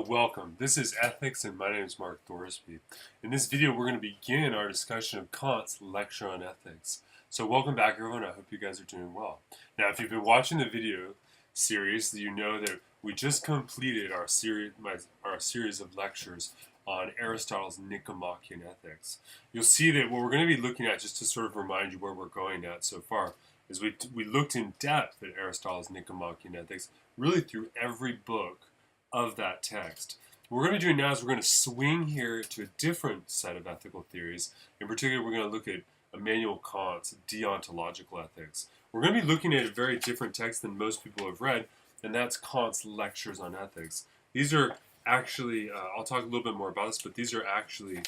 Welcome. This is Ethics and my name is Mark Thorsby. In this video we're going to begin our discussion of Kant's lecture on ethics. So welcome back everyone, I hope you guys are doing well. Now if you've been watching the video series, you know that we just completed our series of lectures on Aristotle's Nicomachean Ethics. You'll see that what we're going to be looking at, just to sort of remind you where we're going at so far, is we looked in depth at Aristotle's Nicomachean Ethics, really through every book of that text. What we're going to do now is we're going to swing here to a different set of ethical theories. In particular, we're going to look at Immanuel Kant's deontological ethics. We're going to be looking at a very different text than most people have read, and that's Kant's lectures on ethics. These are actually, I'll talk a little bit more about this, but these are actually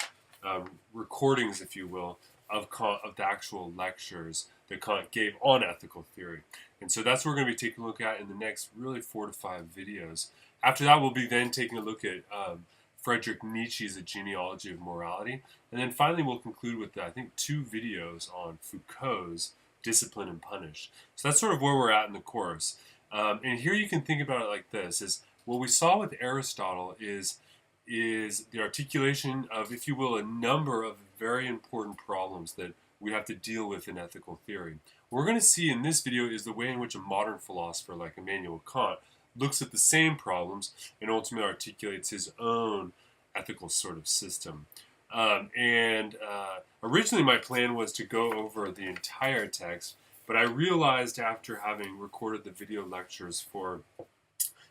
recordings, if you will, of the actual lectures that Kant gave on ethical theory. And so that's what we're going to be taking a look at in the next really 4 to 5 videos. After that, we'll be then taking a look at Friedrich Nietzsche's A Genealogy of Morality. And then finally, we'll conclude with, I think, 2 videos on Foucault's Discipline and Punish. So that's sort of where we're at in the course. And here you can think about it like this, is what we saw with Aristotle is the articulation of, if you will, a number of very important problems that we have to deal with in ethical theory. What we're going to see in this video is the way in which a modern philosopher like Immanuel Kant looks at the same problems and ultimately articulates his own ethical sort of system. Originally my plan was to go over the entire text, but I realized after having recorded the video lectures for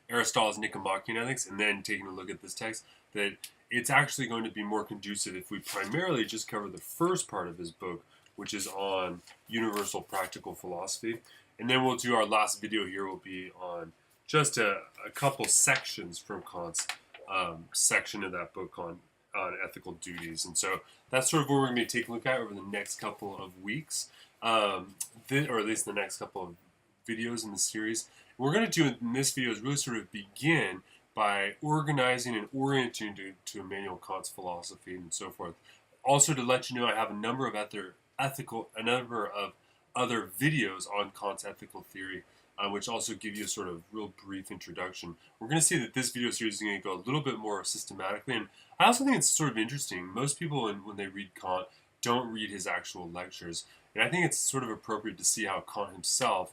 Aristotle's Nicomachean Ethics and then taking a look at this text that it's actually going to be more conducive if we primarily just cover the first part of his book, which is on universal practical philosophy. And then we'll do our last video here will be on just a couple sections from Kant's section of that book on ethical duties. And so that's sort of what we're going to be taking a look at over the next couple of weeks, or at least the next couple of videos in the series. What we're going to do in this video is really sort of begin by organizing and orienting to Immanuel Kant's philosophy and so forth. Also to let you know, I have a number of other videos on Kant's ethical theory, which also give you a sort of real brief introduction. We're going to see that this video series is going to go a little bit more systematically, and I also think it's sort of interesting. Most people, when they read Kant, don't read his actual lectures, and I think it's sort of appropriate to see how Kant himself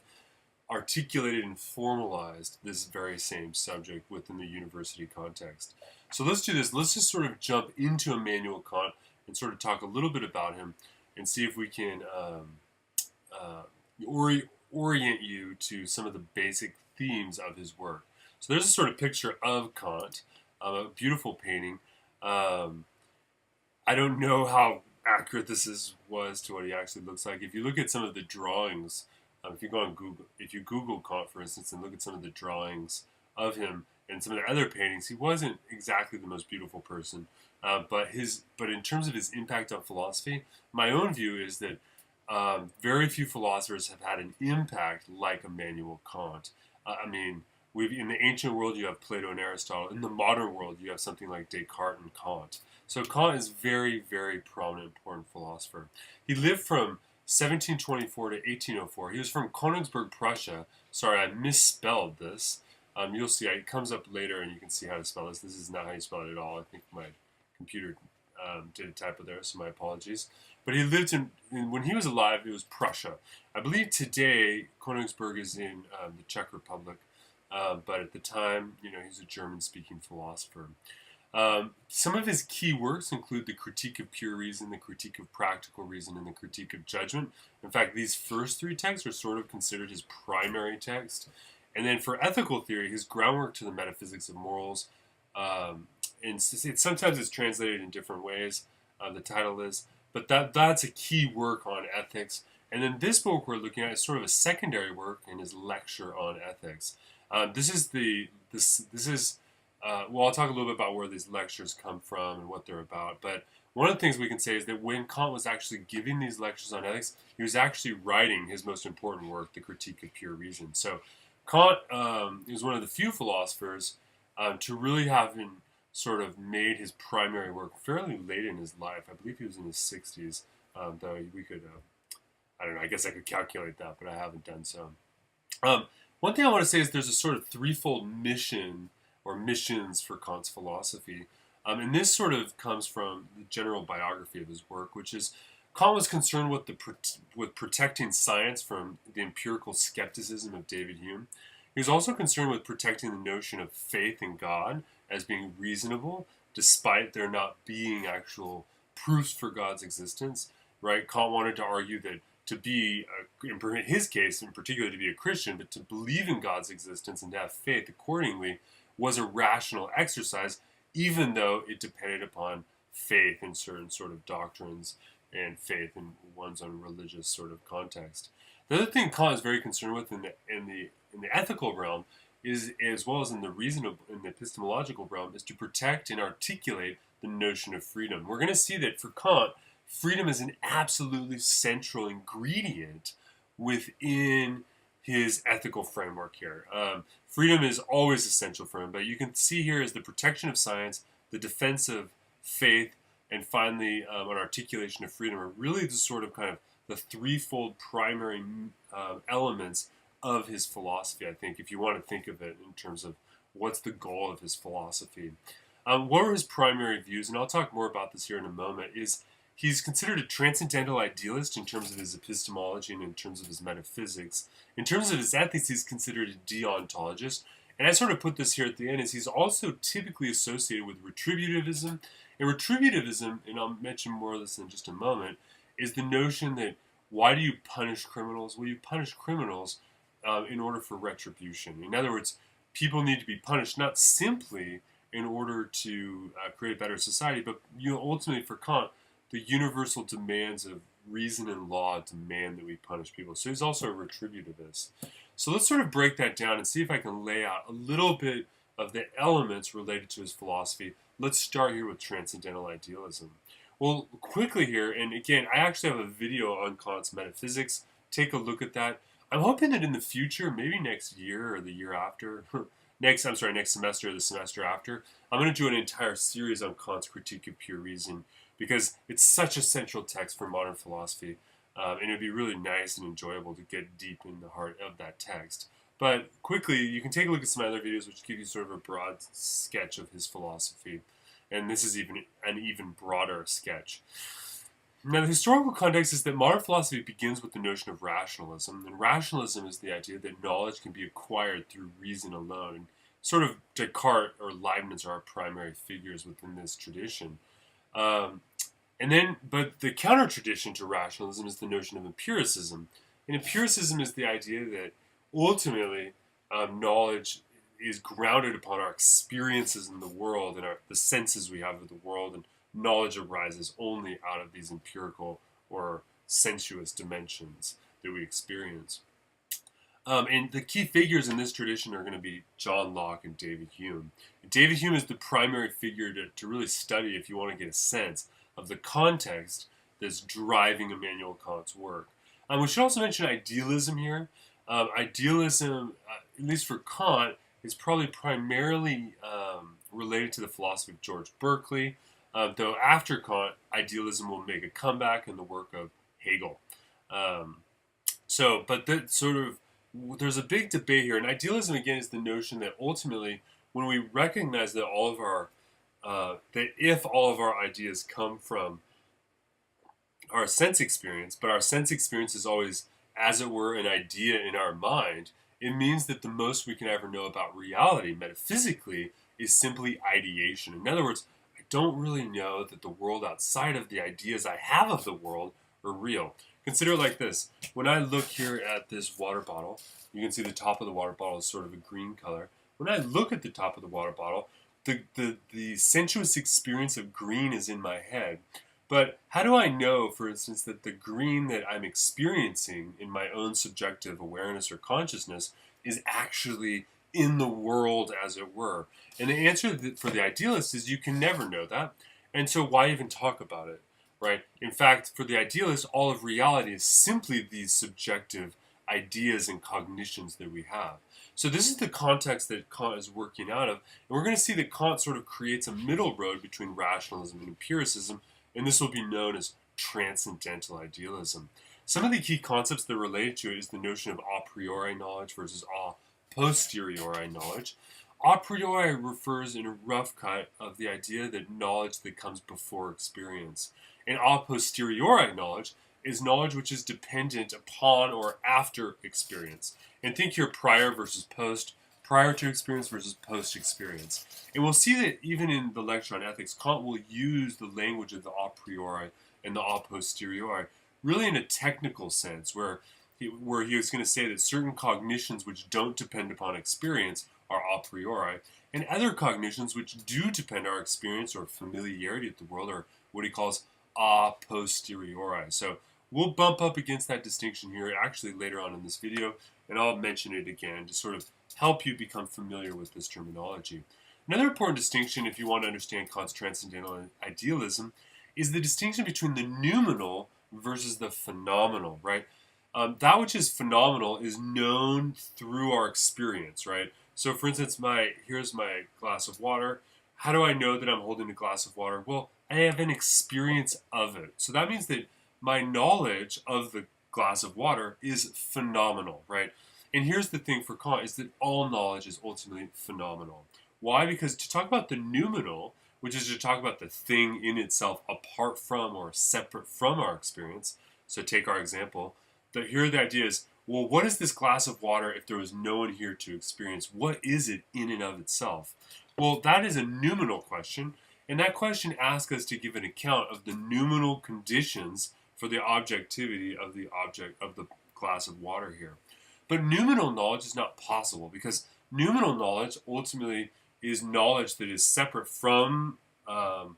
articulated and formalized this very same subject within the university context. So let's do this. Let's just sort of jump into Immanuel Kant and sort of talk a little bit about him and see if we can orient you to some of the basic themes of his work. So there's a sort of picture of Kant, a beautiful painting. I don't know how accurate this was to what he actually looks like. If you look at some of the drawings, if you go on Google, if you Google Kant, for instance, and look at some of the drawings of him and some of the other paintings, he wasn't exactly the most beautiful person. But in terms of his impact on philosophy, my own view is that very few philosophers have had an impact like Immanuel Kant. In the ancient world you have Plato and Aristotle. In the modern world you have something like Descartes and Kant. So Kant is very, very prominent, important philosopher. He lived from 1724 to 1804. He was from Königsberg, Prussia. Sorry, I misspelled this. You'll see, it comes up later and you can see how to spell this. This is not how you spell it at all. I think my computer did a typo there, so my apologies. But he lived when he was alive, it was Prussia. I believe today Königsberg is in the Czech Republic, but at the time, he's a German-speaking philosopher. Some of his key works include the Critique of Pure Reason, the Critique of Practical Reason, and the Critique of Judgment. In fact, these first 3 texts are sort of considered his primary text. And then for ethical theory, his groundwork to the metaphysics of morals, and sometimes it's translated in different ways, the title is, but that's a key work on ethics. And then this book we're looking at is sort of a secondary work in his lecture on ethics. I'll talk a little bit about where these lectures come from and what they're about. But one of the things we can say is that when Kant was actually giving these lectures on ethics, he was actually writing his most important work, the Critique of Pure Reason. So Kant is one of the few philosophers to really have sort of made his primary work fairly late in his life. I believe he was in his 60s, though we could, I don't know, I guess I could calculate that, but I haven't done so. One thing I want to say is there's a sort of threefold mission or missions for Kant's philosophy. And this sort of comes from the general biography of his work, which is Kant was concerned with protecting science from the empirical skepticism of David Hume. He was also concerned with protecting the notion of faith in God as being reasonable, despite there not being actual proofs for God's existence. Right? Kant wanted to argue that to be, in his case in particular, to be a Christian, but to believe in God's existence and to have faith accordingly was a rational exercise, even though it depended upon faith in certain sort of doctrines and faith in one's own religious sort of context. The other thing Kant is very concerned with in the ethical realm is, as well as in the epistemological realm, is to protect and articulate the notion of freedom. We're going to see that for Kant, freedom is an absolutely central ingredient within his ethical framework here. Freedom is always essential for him, but you can see here is the protection of science, the defense of faith, and finally an articulation of freedom are really the sort of kind of the threefold primary elements of his philosophy, I think, if you want to think of it in terms of what's the goal of his philosophy. What are his primary views, and I'll talk more about this here in a moment, is he's considered a transcendental idealist in terms of his epistemology and in terms of his metaphysics. In terms of his ethics, he's considered a deontologist. And I sort of put this here at the end, is he's also typically associated with retributivism. And retributivism, and I'll mention more of this in just a moment, is the notion that why do you punish criminals? Well, you punish criminals in order for retribution. In other words, people need to be punished not simply in order to create a better society, but ultimately for Kant, the universal demands of reason and law demand that we punish people. So he's also a retributivist. So let's sort of break that down and see if I can lay out a little bit of the elements related to his philosophy. Let's start here with transcendental idealism. Well, quickly here, and again, I actually have a video on Kant's metaphysics. Take a look at that. I'm hoping that in the future, maybe next year or the year after, next semester or the semester after, I'm going to do an entire series on Kant's Critique of Pure Reason, because it's such a central text for modern philosophy, and it would be really nice and enjoyable to get deep in the heart of that text. But quickly, you can take a look at some other videos which give you sort of a broad sketch of his philosophy, and this is even an even broader sketch. Now, the historical context is that modern philosophy begins with the notion of rationalism, and rationalism is the idea that knowledge can be acquired through reason alone. And sort of Descartes or Leibniz are our primary figures within this tradition. But the counter tradition to rationalism is the notion of empiricism. And empiricism is the idea that ultimately knowledge is grounded upon our experiences in the world and the senses we have of the world, and knowledge arises only out of these empirical or sensuous dimensions that we experience. And the key figures in this tradition are going to be John Locke and David Hume. And David Hume is the primary figure to really study if you want to get a sense of the context that's driving Immanuel Kant's work. We should also mention idealism here. Idealism, at least for Kant, is probably primarily related to the philosophy of George Berkeley, though after Kant, idealism will make a comeback in the work of Hegel. There's a big debate here, and idealism again is the notion that ultimately, when we recognize that if all of our ideas come from our sense experience, but our sense experience is always, as it were, an idea in our mind, it means that the most we can ever know about reality, metaphysically, is simply ideation. In other words, I don't really know that the world outside of the ideas I have of the world are real. Consider it like this. When I look here at this water bottle, you can see the top of the water bottle is sort of a green color. When I look at the top of the water bottle, the sensuous experience of green is in my head. But how do I know, for instance, that the green that I'm experiencing in my own subjective awareness or consciousness is actually in the world, as it were? And the answer for the idealist is you can never know that. And so why even talk about it, right? In fact, for the idealist, all of reality is simply these subjective ideas and cognitions that we have. So this is the context that Kant is working out of. And we're going to see that Kant sort of creates a middle road between rationalism and empiricism, and this will be known as transcendental idealism. Some of the key concepts that are related to it is the notion of a priori knowledge versus a posteriori knowledge. A priori refers in a rough cut of the idea that knowledge that comes before experience. And a posteriori knowledge is knowledge which is dependent upon or after experience. And think here prior versus post, prior to experience versus post experience. And we'll see that even in the lecture on ethics, Kant will use the language of the a priori and the a posteriori really in a technical sense, where he was going to say that certain cognitions which don't depend upon experience are a priori, and other cognitions which do depend on our experience or familiarity with the world are what he calls a posteriori. So we'll bump up against that distinction here actually later on in this video, and I'll mention it again to sort of help you become familiar with this terminology. Another important distinction, if you want to understand Kant's transcendental idealism, is the distinction between the noumenal versus the phenomenal, right? That which is phenomenal is known through our experience, right? So, for instance, here's my glass of water. How do I know that I'm holding a glass of water? Well, I have an experience of it. So that means that my knowledge of the glass of water is phenomenal, right? And here's the thing for Kant is that all knowledge is ultimately phenomenal. Why? Because to talk about the noumenal, which is to talk about the thing in itself apart from or separate from our experience. So take our example. But here the idea is, well, what is this glass of water if there was no one here to experience? What is it in and of itself? Well, that is a noumenal question. And that question asks us to give an account of the noumenal conditions for the objectivity of the object of the glass of water here. But noumenal knowledge is not possible because noumenal knowledge ultimately is knowledge that is separate from the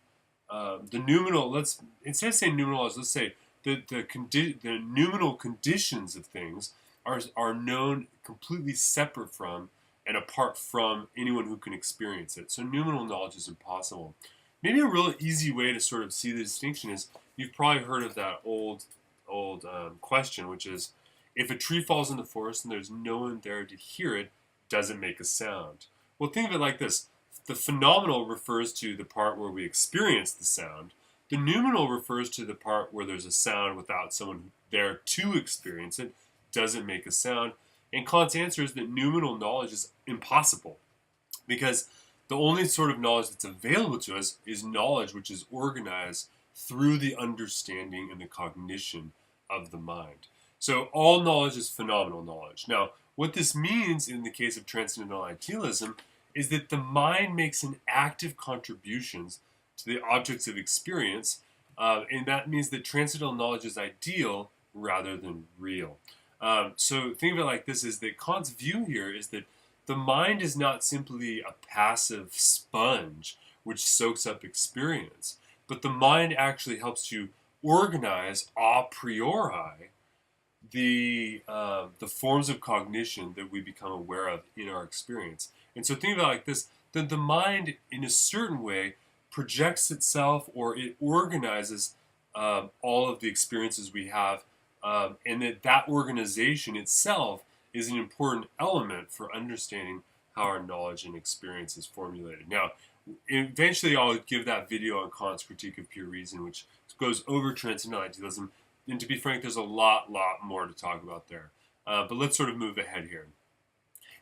noumenal. Instead of saying noumenal knowledge, let's say the noumenal conditions of things are known completely separate from and apart from anyone who can experience it. So noumenal knowledge is impossible. Maybe a real easy way to sort of see the distinction is you've probably heard of that old question, which is if a tree falls in the forest and there's no one there to hear it, does it make a sound? Well, think of it like this. The phenomenal refers to the part where we experience the sound. The noumenal refers to the part where there's a sound without someone there to experience it. Does it make a sound? And Kant's answer is that noumenal knowledge is impossible because the only sort of knowledge that's available to us is knowledge which is organized through the understanding and the cognition of the mind. So all knowledge is phenomenal knowledge. Now, what this means in the case of transcendental idealism is that the mind makes an active contributions to the objects of experience, and that means that transcendental knowledge is ideal rather than real. So think of it like this, is that Kant's view here is that the mind is not simply a passive sponge which soaks up experience, but the mind actually helps to organize a priori the forms of cognition that we become aware of in our experience. And so think about it like this, that the mind in a certain way projects itself or it organizes all of the experiences we have, and that organization itself is an important element for understanding how our knowledge and experience is formulated. Now, eventually I'll give that video on Kant's critique of pure reason, which goes over transcendental idealism. And to be frank, there's a lot more to talk about there. But let's sort of move ahead here.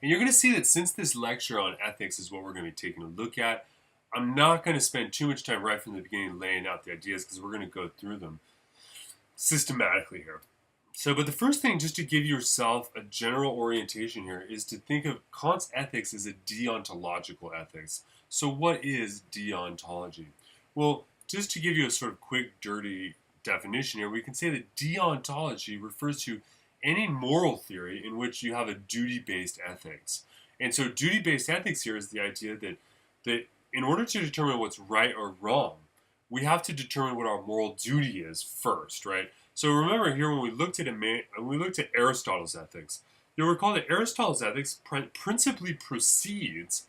And you're going to see that since this lecture on ethics is what we're going to be taking a look at, I'm not going to spend too much time right from the beginning laying out the ideas because we're going to go through them systematically here. So, but the first thing, just to give yourself a general orientation here, is to think of Kant's ethics as a deontological ethics. So what is deontology? Well, just to give you a sort of quick, dirty definition here, we can say that deontology refers to any moral theory in which you have a duty-based ethics. And so duty-based ethics here is the idea that in order to determine what's right or wrong, we have to determine what our moral duty is first, right? So remember here when we looked at Aristotle's ethics, you'll recall that Aristotle's ethics principally proceeds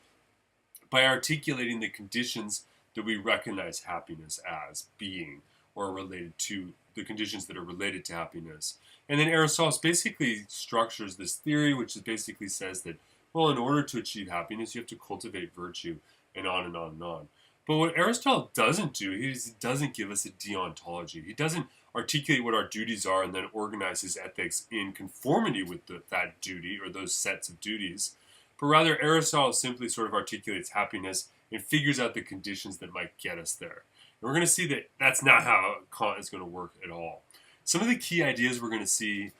by articulating the conditions that we recognize happiness as being, or related to the conditions that are related to happiness. And then Aristotle basically structures this theory, which basically says that, well, in order to achieve happiness, you have to cultivate virtue, and on and on and on. But what Aristotle doesn't do, he doesn't give us a deontology. He doesn't articulate what our duties are and then organize his ethics in conformity with that duty or those sets of duties. but rather Aristotle simply sort of articulates happiness and figures out the conditions that might get us there. And we're going to see that that's not how Kant is going to work at all. Some of the key ideas we're going to see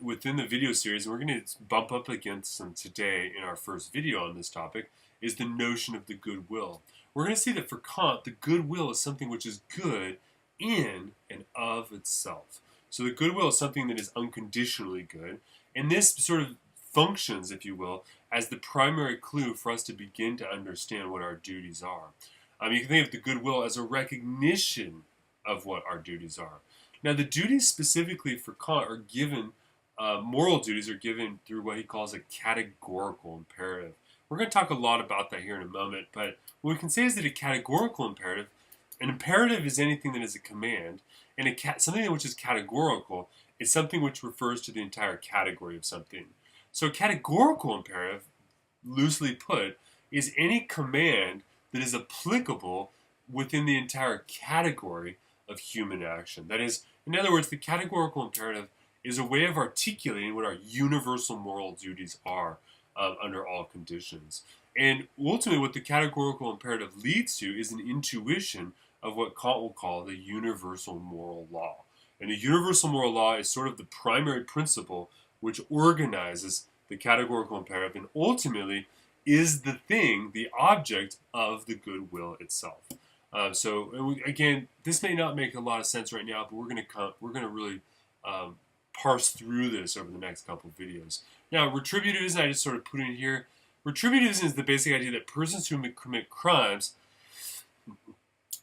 within the video series, and we're going to bump up against them today in our first video on this topic, is the notion of the goodwill. We're going to see that for Kant, the goodwill is something which is good in and of itself. So the goodwill is something that is unconditionally good, and this sort of functions, if you will, as the primary clue for us to begin to understand what our duties are. You can think of the goodwill as a recognition of what our duties are. Now, the duties specifically for Kant are given, moral duties are given through what he calls a categorical imperative. We're going to talk a lot about that here in a moment, but what we can say is that a categorical imperative, an imperative is anything that is a command, and something which is categorical is something which refers to the entire category of something. So a categorical imperative, loosely put, is any command that is applicable within the entire category of human action. That is, in other words, the categorical imperative is a way of articulating what our universal moral duties are under all conditions. And ultimately, what the categorical imperative leads to is an intuition of what Kant will call the universal moral law. And the universal moral law is sort of the primary principle which organizes the categorical imperative and ultimately is the thing, the object of the goodwill itself. Again, this may not make a lot of sense right now, but we're going to really parse through this over the next couple of videos. Now, retributivism, I just sort of put in here. Retributivism is the basic idea that persons who commit crimes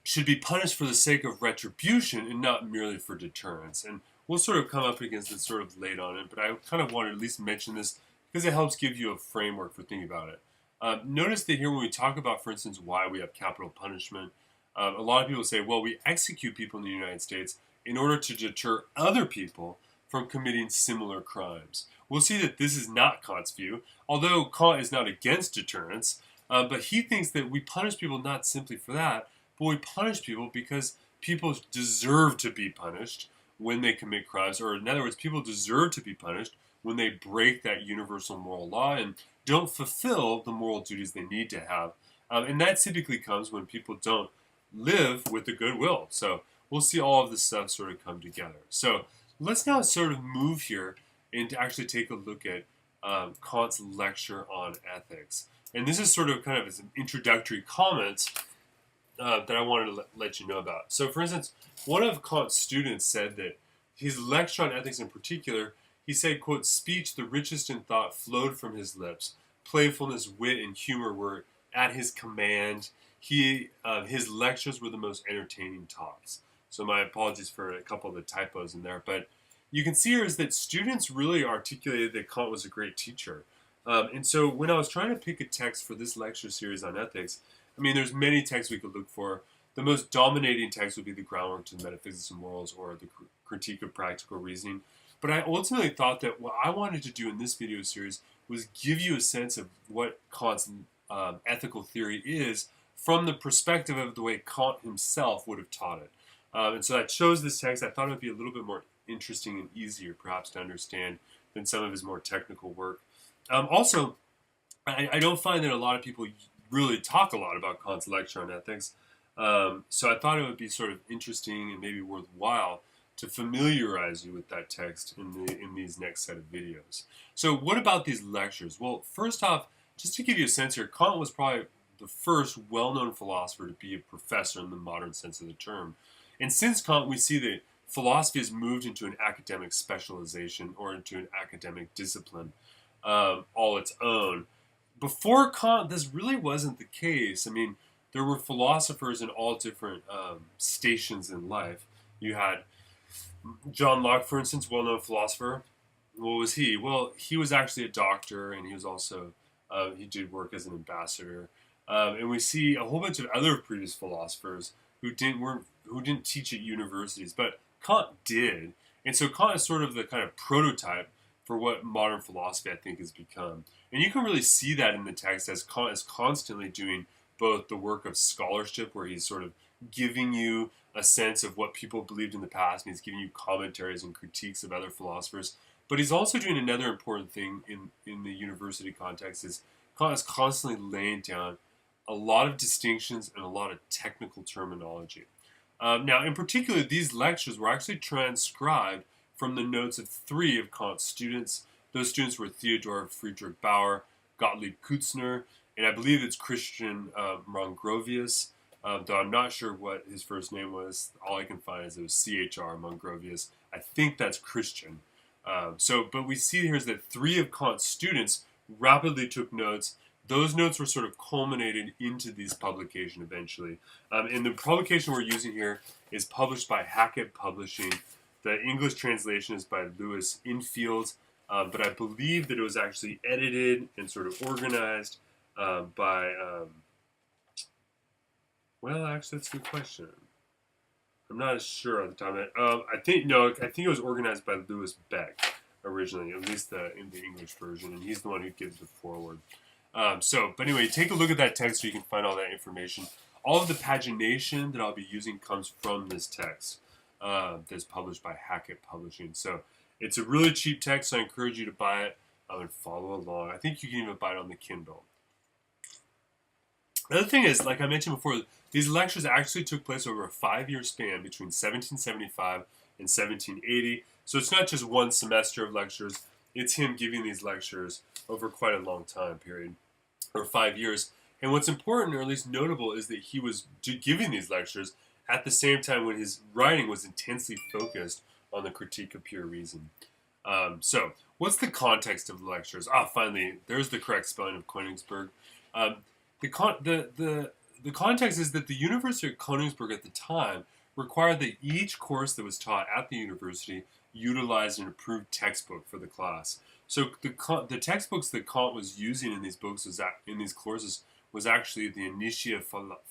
should be punished for the sake of retribution and not merely for deterrence. And we'll sort of come up against this sort of late on it, but I kind of wanted to at least mention this because it helps give you a framework for thinking about it. Notice that here when we talk about, for instance, why we have capital punishment, a lot of people say, well, we execute people in the United States in order to deter other people from committing similar crimes. We'll see that this is not Kant's view, although Kant is not against deterrence, but he thinks that we punish people not simply for that, but we punish people because people deserve to be punished when they commit crimes, or in other words, people deserve to be punished when they break that universal moral law and don't fulfill the moral duties they need to have. And that typically comes when people don't live with a goodwill. So we'll see all of this stuff sort of come together. So let's now sort of move here and to actually take a look at Kant's lecture on ethics. And this is sort of kind of some introductory comments that I wanted to let you know about. So for instance, one of Kant's students said that his lecture on ethics in particular, he said, quote, speech the richest in thought flowed from his lips. Playfulness, wit, and humor were at his command. His lectures were the most entertaining talks. So my apologies for a couple of the typos in there. But you can see here is that students really articulated that Kant was a great teacher. And so when I was trying to pick a text for this lecture series on ethics, I mean, there's many texts we could look for. The most dominating text would be the Groundwork to Metaphysics and Morals or the Critique of Practical Reasoning. But I ultimately thought that what I wanted to do in this video series was give you a sense of what Kant's ethical theory is from the perspective of the way Kant himself would have taught it. And so I chose this text. I thought it would be a little bit more interesting and easier perhaps to understand than some of his more technical work. Also, I don't find that a lot of people really talk a lot about Kant's lecture on ethics. So I thought it would be sort of interesting and maybe worthwhile to familiarize you with that text in these next set of videos. So what about these lectures? Well, first off, just to give you a sense here, Kant was probably the first well-known philosopher to be a professor in the modern sense of the term. And since Kant, we see that philosophy has moved into an academic specialization or into an academic discipline all its own. Before Kant, this really wasn't the case. I mean, there were philosophers in all different stations in life. You had John Locke, for instance, well-known philosopher. What was he? Well, he was actually a doctor, and he was also he did work as an ambassador. And we see a whole bunch of other previous philosophers who didn't teach at universities, but Kant did. And so Kant is sort of the kind of prototype for what modern philosophy, I think, has become. And you can really see that in the text as Kant is constantly doing both the work of scholarship, where he's sort of giving you a sense of what people believed in the past, and he's giving you commentaries and critiques of other philosophers. But he's also doing another important thing in the university context, is Kant is constantly laying down a lot of distinctions and a lot of technical terminology. Now, in particular, these lectures were actually transcribed from the notes of 3 of Kant's students. Those students were Theodor Friedrich Bauer, Gottlieb Kutzner, and I believe it's Christian Mongrovius, though I'm not sure what his first name was. All I can find is it was CHR Mongrovius. I think that's Christian. But we see here is that 3 of Kant's students rapidly took notes. Those notes were sort of culminated into this publication eventually. And the publication we're using here is published by Hackett Publishing. The English translation is by Lewis Infield, but I believe that it was actually edited and sort of organized by, well, actually, that's a good question. I'm not as sure on the top of it. I think it was organized by Louis Beck originally, at least in the English version, and he's the one who gives the foreword. But anyway, take a look at that text so you can find all that information. All of the pagination that I'll be using comes from this text that's published by Hackett Publishing. So it's a really cheap text, so I encourage you to buy it and follow along. I think you can even buy it on the Kindle. The other thing is, like I mentioned before, these lectures actually took place over a 5-year span between 1775 and 1780. So it's not just one semester of lectures. It's him giving these lectures over quite a long time period, or 5 years. And what's important, or at least notable, is that he was giving these lectures at the same time when his writing was intensely focused on the critique of pure reason. So what's the context of the lectures? Finally, there's the correct spelling of Königsberg. The context is that the University of Königsberg at the time required that each course that was taught at the university utilized an approved textbook for the class. So the textbooks that Kant was using in these courses was actually the Initia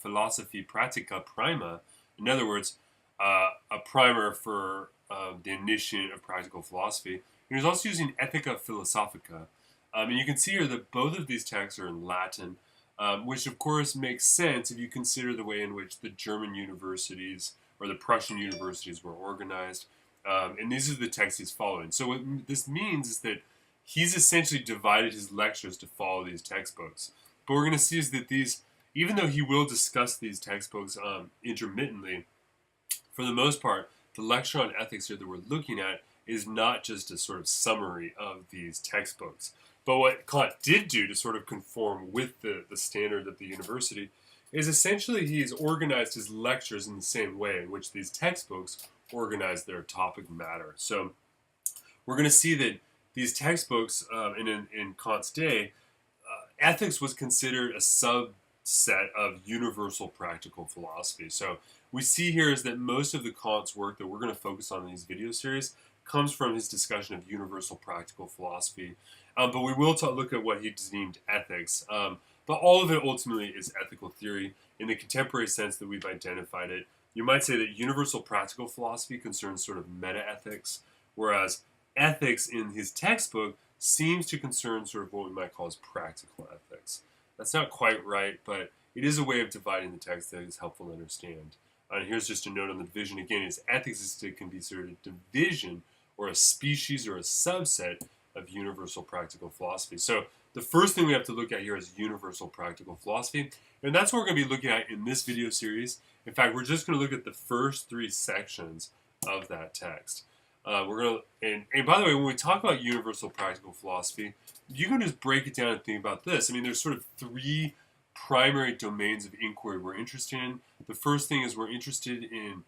Philosophiae Pratica Prima. In other words, a primer for the initiate of practical philosophy. And he was also using Ethica Philosophica. And you can see here that both of these texts are in Latin, which of course makes sense if you consider the way in which the German universities or the Prussian universities were organized. And these are the texts he's following. So what this means is that he's essentially divided his lectures to follow these textbooks. But we're going to see is that even though he will discuss these textbooks intermittently, for the most part, the lecture on ethics here that we're looking at is not just a sort of summary of these textbooks. But what Kant did do to sort of conform with the standard of the university is essentially he's organized his lectures in the same way in which these textbooks organize their topic matter. So we're going to see that these textbooks, in Kant's day, ethics was considered a subset of universal practical philosophy. So we see here is that most of the Kant's work that we're going to focus on in these video series comes from his discussion of universal practical philosophy. But we will look at what he deemed ethics. But all of it ultimately is ethical theory in the contemporary sense that we've identified it. You might say that universal practical philosophy concerns sort of meta-ethics, whereas ethics in his textbook seems to concern sort of what we might call as practical ethics. That's not quite right, but it is a way of dividing the text that is helpful to understand. And here's just a note on the division again, is ethics can be considered a division or a species or a subset of universal practical philosophy. So the first thing we have to look at here is universal practical philosophy, and that's what we're going to be looking at in this video series. In fact, we're just going to look at the first 3 sections of that text. And by the way, when we talk about universal practical philosophy, you can just break it down and think about this. I mean, there's sort of 3 primary domains of inquiry we're interested in. The first thing is we're interested in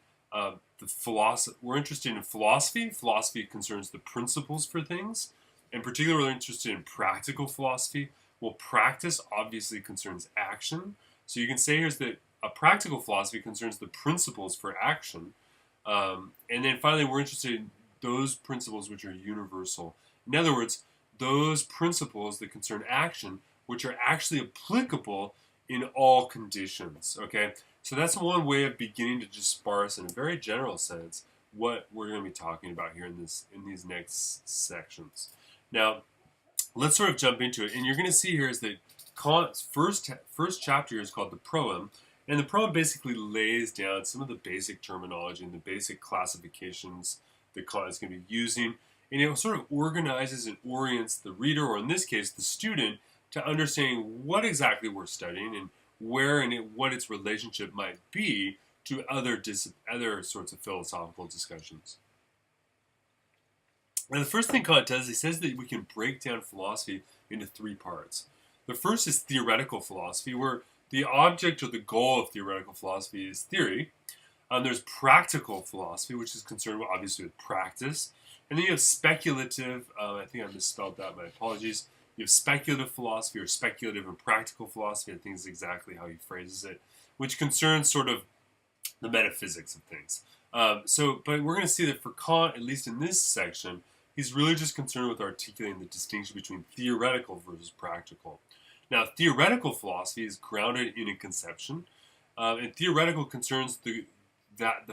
We're interested in philosophy. Philosophy concerns the principles for things. In particular, we're interested in practical philosophy. Well, practice obviously concerns action. So you can say here is that a practical philosophy concerns the principles for action. And then finally, we're interested in those principles which are universal. In other words, those principles that concern action, which are actually applicable in all conditions. Okay, so that's one way of beginning to just sparse, in a very general sense, what we're going to be talking about here in these next sections. Now, let's sort of jump into it, and you're going to see here is that Kant's first chapter is called the Proem, and the Proem basically lays down some of the basic terminology and the basic classifications that Kant is going to be using, and it sort of organizes and orients the reader, or in this case, the student, to understanding what exactly we're studying and where and what its relationship might be to other sorts of philosophical discussions. And the first thing Kant does, he says that we can break down philosophy into three parts. The first is theoretical philosophy, where the object or the goal of theoretical philosophy is theory. There's practical philosophy, which is concerned with, obviously, with practice. And then you have speculative, I think I misspelled that, my apologies. You have speculative philosophy, or speculative and practical philosophy, I think is exactly how he phrases it, which concerns sort of the metaphysics of things. But we're going to see that for Kant, at least in this section, he's really just concerned with articulating the distinction between theoretical versus practical. Now, theoretical philosophy is grounded in a conception, and theoretical concerns the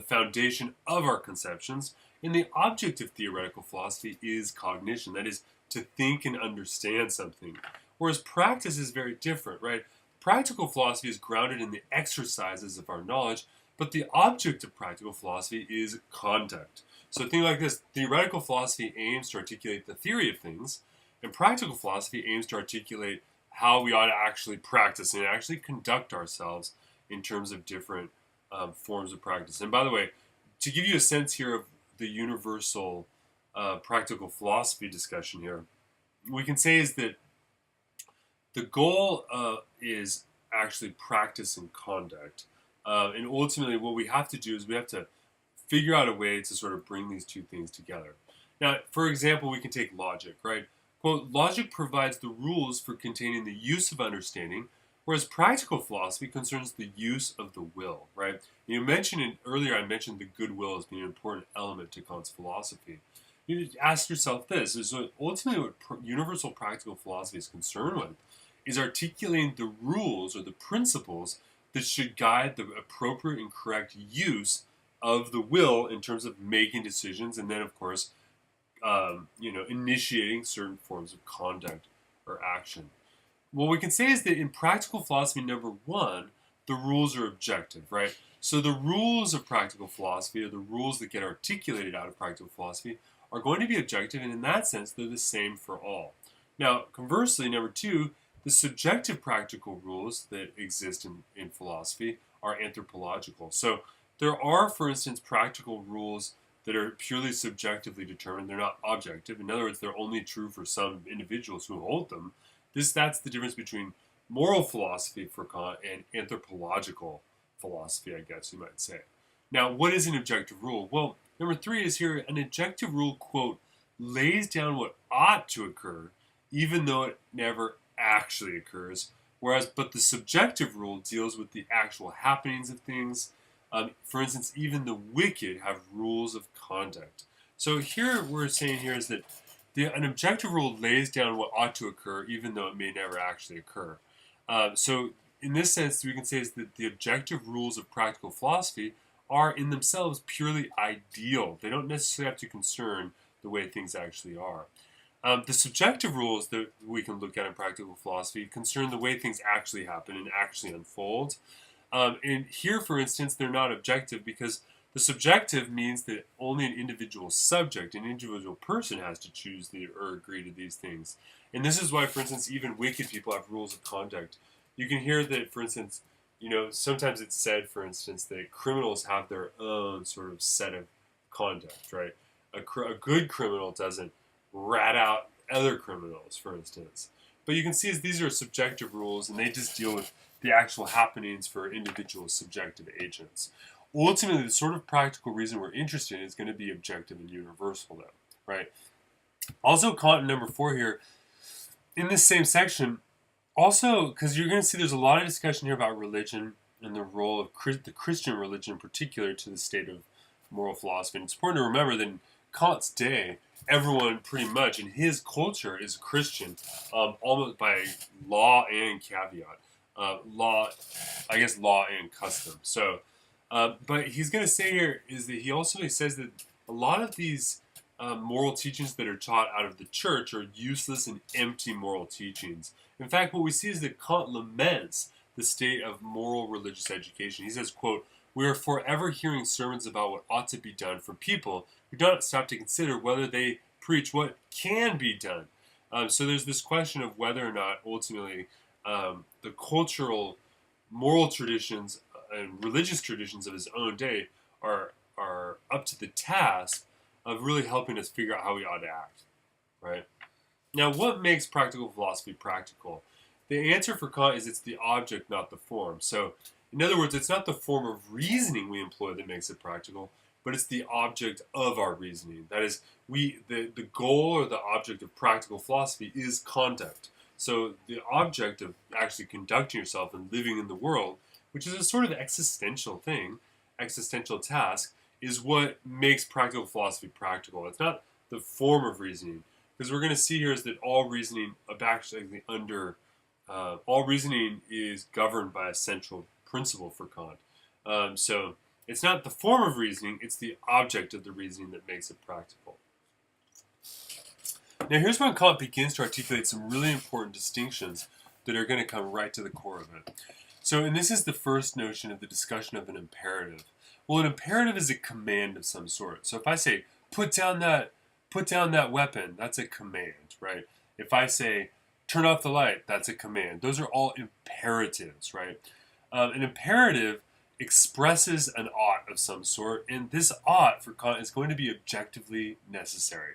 foundation of our conceptions, and the object of theoretical philosophy is cognition, that is, to think and understand something. Whereas practice is very different, right? Practical philosophy is grounded in the exercises of our knowledge, but the object of practical philosophy is conduct. So think like this: theoretical philosophy aims to articulate the theory of things, and practical philosophy aims to articulate how we ought to actually practice and actually conduct ourselves in terms of different forms of practice. And by the way, to give you a sense here of the universal practical philosophy discussion here, we can say is that the goal is actually practice and conduct. And ultimately, what we have to do is we have to figure out a way to sort of bring these two things together. Now, for example, we can take logic, right? Quote, logic provides the rules for containing the use of understanding, whereas practical philosophy concerns the use of the will, right? Earlier I mentioned the goodwill as being an important element to Kant's philosophy. You need to ask yourself this: is ultimately what universal practical philosophy is concerned with is articulating the rules or the principles that should guide the appropriate and correct use of the will in terms of making decisions, and then, of course, initiating certain forms of conduct or action. What we can say is that in practical philosophy, number one, the rules are objective, right? So the rules of practical philosophy, or the rules that get articulated out of practical philosophy, are going to be objective, and in that sense, they're the same for all. Now, conversely, number two, the subjective practical rules that exist in philosophy are anthropological. So there are, for instance, practical rules that are purely subjectively determined. They're not objective. In other words, they're only true for some individuals who hold them. That's the difference between moral philosophy for Kant and anthropological philosophy, I guess you might say. Now, what is an objective rule? Well, number three is here: an objective rule, quote, lays down what ought to occur, even though it never actually occurs. But the subjective rule deals with the actual happenings of things. For instance, even the wicked have rules of conduct. So here we're saying here is that an objective rule lays down what ought to occur, even though it may never actually occur. So in this sense, we can say is that the objective rules of practical philosophy are in themselves purely ideal. They don't necessarily have to concern the way things actually are. The subjective rules that we can look at in practical philosophy concern the way things actually happen and actually unfold. And here, for instance, they're not objective because the subjective means that only an individual subject, an individual person, has to choose or agree to these things. And this is why, for instance, even wicked people have rules of conduct. You can hear that, for instance, sometimes it's said, for instance, that criminals have their own sort of set of conduct, right? A good criminal doesn't rat out other criminals, for instance. But you can see these are subjective rules, and they just deal with the actual happenings for individual subjective agents. Ultimately, the sort of practical reason we're interested in is going to be objective and universal, though, right? Also, Kant, number four here, in this same section, also, because you're going to see there's a lot of discussion here about religion and the role of the Christian religion in particular to the state of moral philosophy. And it's important to remember that in Kant's day, everyone pretty much in his culture is Christian, almost by law and caveat. Law and custom. So, but he's going to say here is that he says that a lot of these moral teachings that are taught out of the church are useless and empty moral teachings. In fact, what we see is that Kant laments the state of moral religious education. He says, quote, "We are forever hearing sermons about what ought to be done from people who don't stop to consider whether they preach what can be done." So there's this question of whether or not ultimately the cultural, moral traditions and religious traditions of his own day are up to the task of really helping us figure out how we ought to act, right? Now, what makes practical philosophy practical? The answer for Kant is it's the object, not the form. So, in other words, it's not the form of reasoning we employ that makes it practical, but it's the object of our reasoning. That is, the goal or the object of practical philosophy is conduct. So, the object of actually conducting yourself and living in the world, which is a sort of existential thing, existential task, is what makes practical philosophy practical. It's not the form of reasoning. Because we're going to see here is that all reasoning all reasoning is governed by a central principle for Kant. So it's not the form of reasoning, it's the object of the reasoning that makes it practical. Now here's when Kant begins to articulate some really important distinctions that are going to come right to the core of it. So, and this is the first notion of the discussion of an imperative. Well, an imperative is a command of some sort. So if I say, put down that weapon, that's a command, right? If I say, turn off the light, that's a command. Those are all imperatives, right? An imperative expresses an ought of some sort, and this ought for Kant is going to be objectively necessary,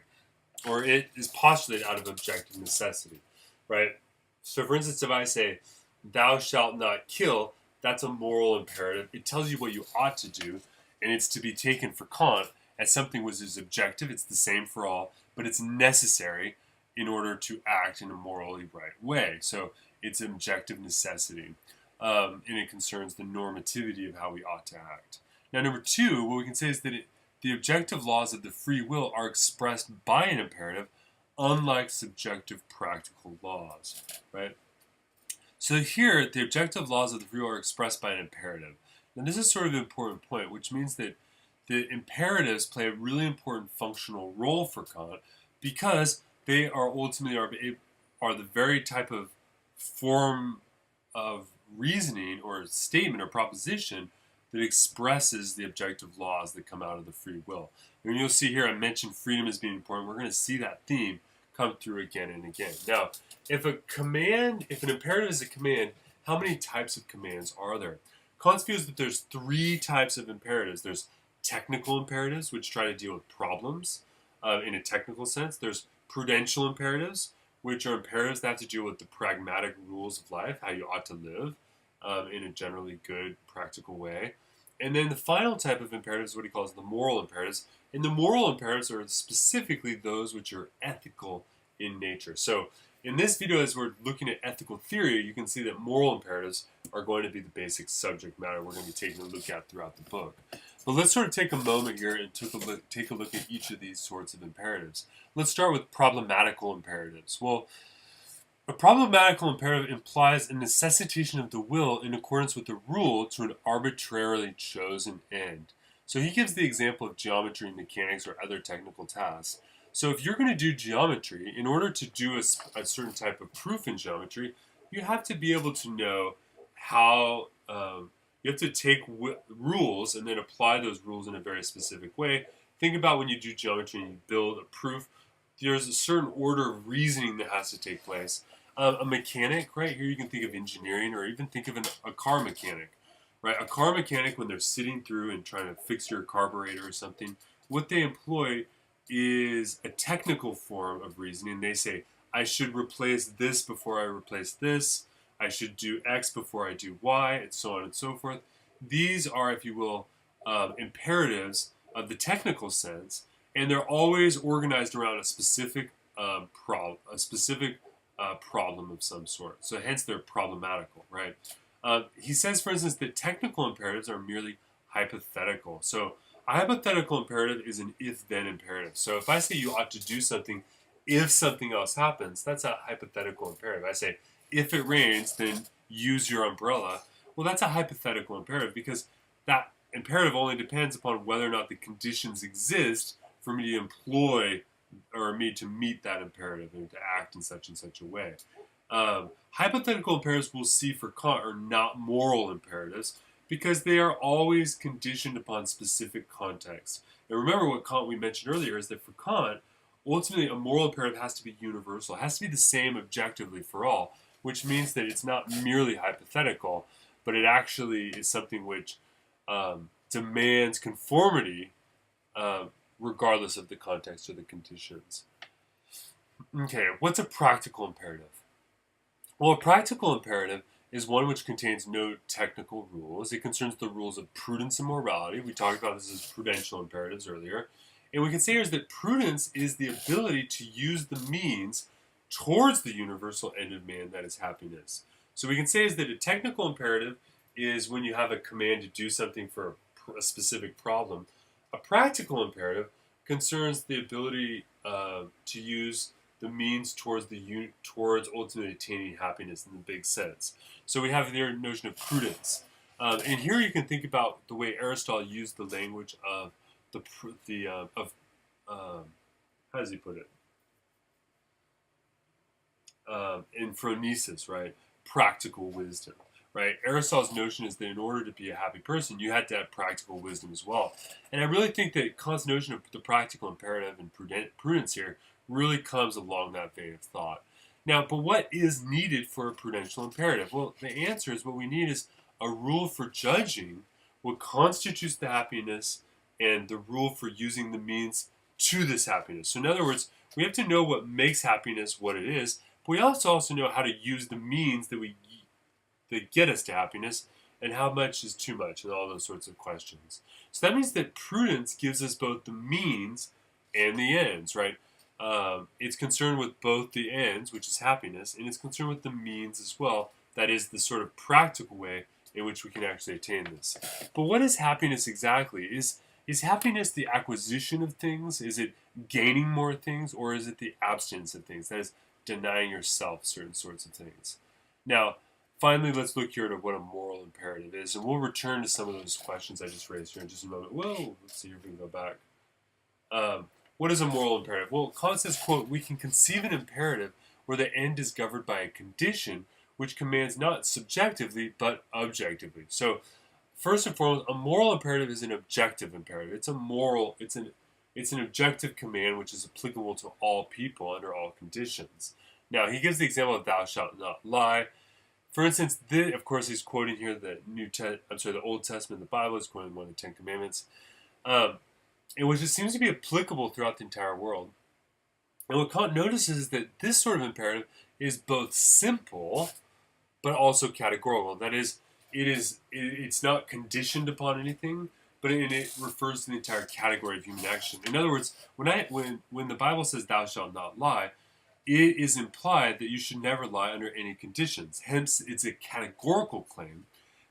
or it is postulated out of objective necessity, right? So for instance, if I say, thou shalt not kill, that's a moral imperative. It tells you what you ought to do, and it's to be taken for Kant as something which is objective. It's the same for all, but it's necessary in order to act in a morally right way. So it's objective necessity, and it concerns the normativity of how we ought to act. Now, number two, what we can say is that the objective laws of the free will are expressed by an imperative, unlike subjective practical laws, right? So here, the objective laws of the free will are expressed by an imperative. Now, this is sort of an important point, which means that the imperatives play a really important functional role for Kant because they are ultimately are the very type of form of reasoning or statement or proposition that expresses the objective laws that come out of the free will. And you'll see here I mentioned freedom as being important. We're going to see that theme come through again and again. Now, if an imperative is a command, how many types of commands are there? Kant's view is that there's three types of imperatives. There's technical imperatives, which try to deal with problems in a technical sense. There's prudential imperatives, which are imperatives that have to deal with the pragmatic rules of life, how you ought to live in a generally good, practical way. And then the final type of imperative is what he calls the moral imperatives. And the moral imperatives are specifically those which are ethical in nature. So in this video, as we're looking at ethical theory, you can see that moral imperatives are going to be the basic subject matter we're going to be taking a look at throughout the book. But let's sort of take a moment here and take a look at each of these sorts of imperatives. Let's start with problematical imperatives. Well, a problematical imperative implies a necessitation of the will in accordance with the rule to an arbitrarily chosen end. So he gives the example of geometry, mechanics, or other technical tasks. So if you're going to do geometry, in order to do a certain type of proof in geometry, you have to be able to know how, you have to take rules and then apply those rules in a very specific way. Think about when you do geometry and you build a proof, there's a certain order of reasoning that has to take place. A mechanic, right, here you can think of engineering or even think of a car mechanic, right? A car mechanic, when they're sitting through and trying to fix your carburetor or something, what they employ is a technical form of reasoning. They say, I should replace this before I replace this. I should do X before I do Y, and so on and so forth. These are, if you will, imperatives of the technical sense, and they're always organized around a specific problem of some sort. So hence they're problematical, right? He says, for instance, that technical imperatives are merely hypothetical. So a hypothetical imperative is an if-then imperative. So if I say you ought to do something if something else happens, that's a hypothetical imperative. I say, if it rains, then use your umbrella. Well, that's a hypothetical imperative because that imperative only depends upon whether or not the conditions exist for me to employ or me to meet that imperative and to act in such and such a way. Hypothetical imperatives we'll see for Kant are not moral imperatives because they are always conditioned upon specific context. And remember what Kant we mentioned earlier is that for Kant, ultimately a moral imperative has to be universal. It has to be the same objectively for all, which means that it's not merely hypothetical, but it actually is something which demands conformity regardless of the context or the conditions. Okay, what's a practical imperative? Well, a practical imperative is one which contains no technical rules. It concerns the rules of prudence and morality. We talked about this as prudential imperatives earlier. And we can say here is that prudence is the ability to use the means towards the universal end of man, that is happiness. So we can say is that a technical imperative is when you have a command to do something for a specific problem. A practical imperative concerns the ability to use the means towards ultimately attaining happiness in the big sense. So we have the notion of prudence, and here you can think about the way Aristotle used the language of how does he put it? In phronesis, right? Practical wisdom, right? Aristotle's notion is that in order to be a happy person, you had to have practical wisdom as well. And I really think that Kant's notion of the practical imperative and prudence here really comes along that vein of thought. Now, but what is needed for a prudential imperative? Well, the answer is what we need is a rule for judging what constitutes the happiness and the rule for using the means to this happiness. So in other words, we have to know what makes happiness what it is, but we also know how to use the means that get us to happiness and how much is too much and all those sorts of questions. So that means that prudence gives us both the means and the ends, right? It's concerned with both the ends, which is happiness, and it's concerned with the means as well. That is the sort of practical way in which we can actually attain this. But what is happiness exactly? Is happiness the acquisition of things? Is it gaining more things? Or is it the abstinence of things? That is denying yourself certain sorts of things. Now, finally, let's look here at what a moral imperative is. And we'll return to some of those questions I just raised here in just a moment. Whoa, let's see if we can go back. What is a moral imperative? Well, Kant says, quote, we can conceive an imperative where the end is governed by a condition which commands not subjectively, but objectively. So, first and foremost, a moral imperative is an objective imperative. It's an objective command which is applicable to all people under all conditions. Now, he gives the example of "Thou shalt not lie." For instance, of course, he's quoting here the Old Testament, the Bible. He's quoting one of the Ten Commandments, and which seems to be applicable throughout the entire world. And what Kant notices is that this sort of imperative is both simple, but also categorical. That is, it's not conditioned upon anything, but it refers to the entire category of human action. In other words, when the Bible says "Thou shalt not lie," it is implied that you should never lie under any conditions. Hence, it's a categorical claim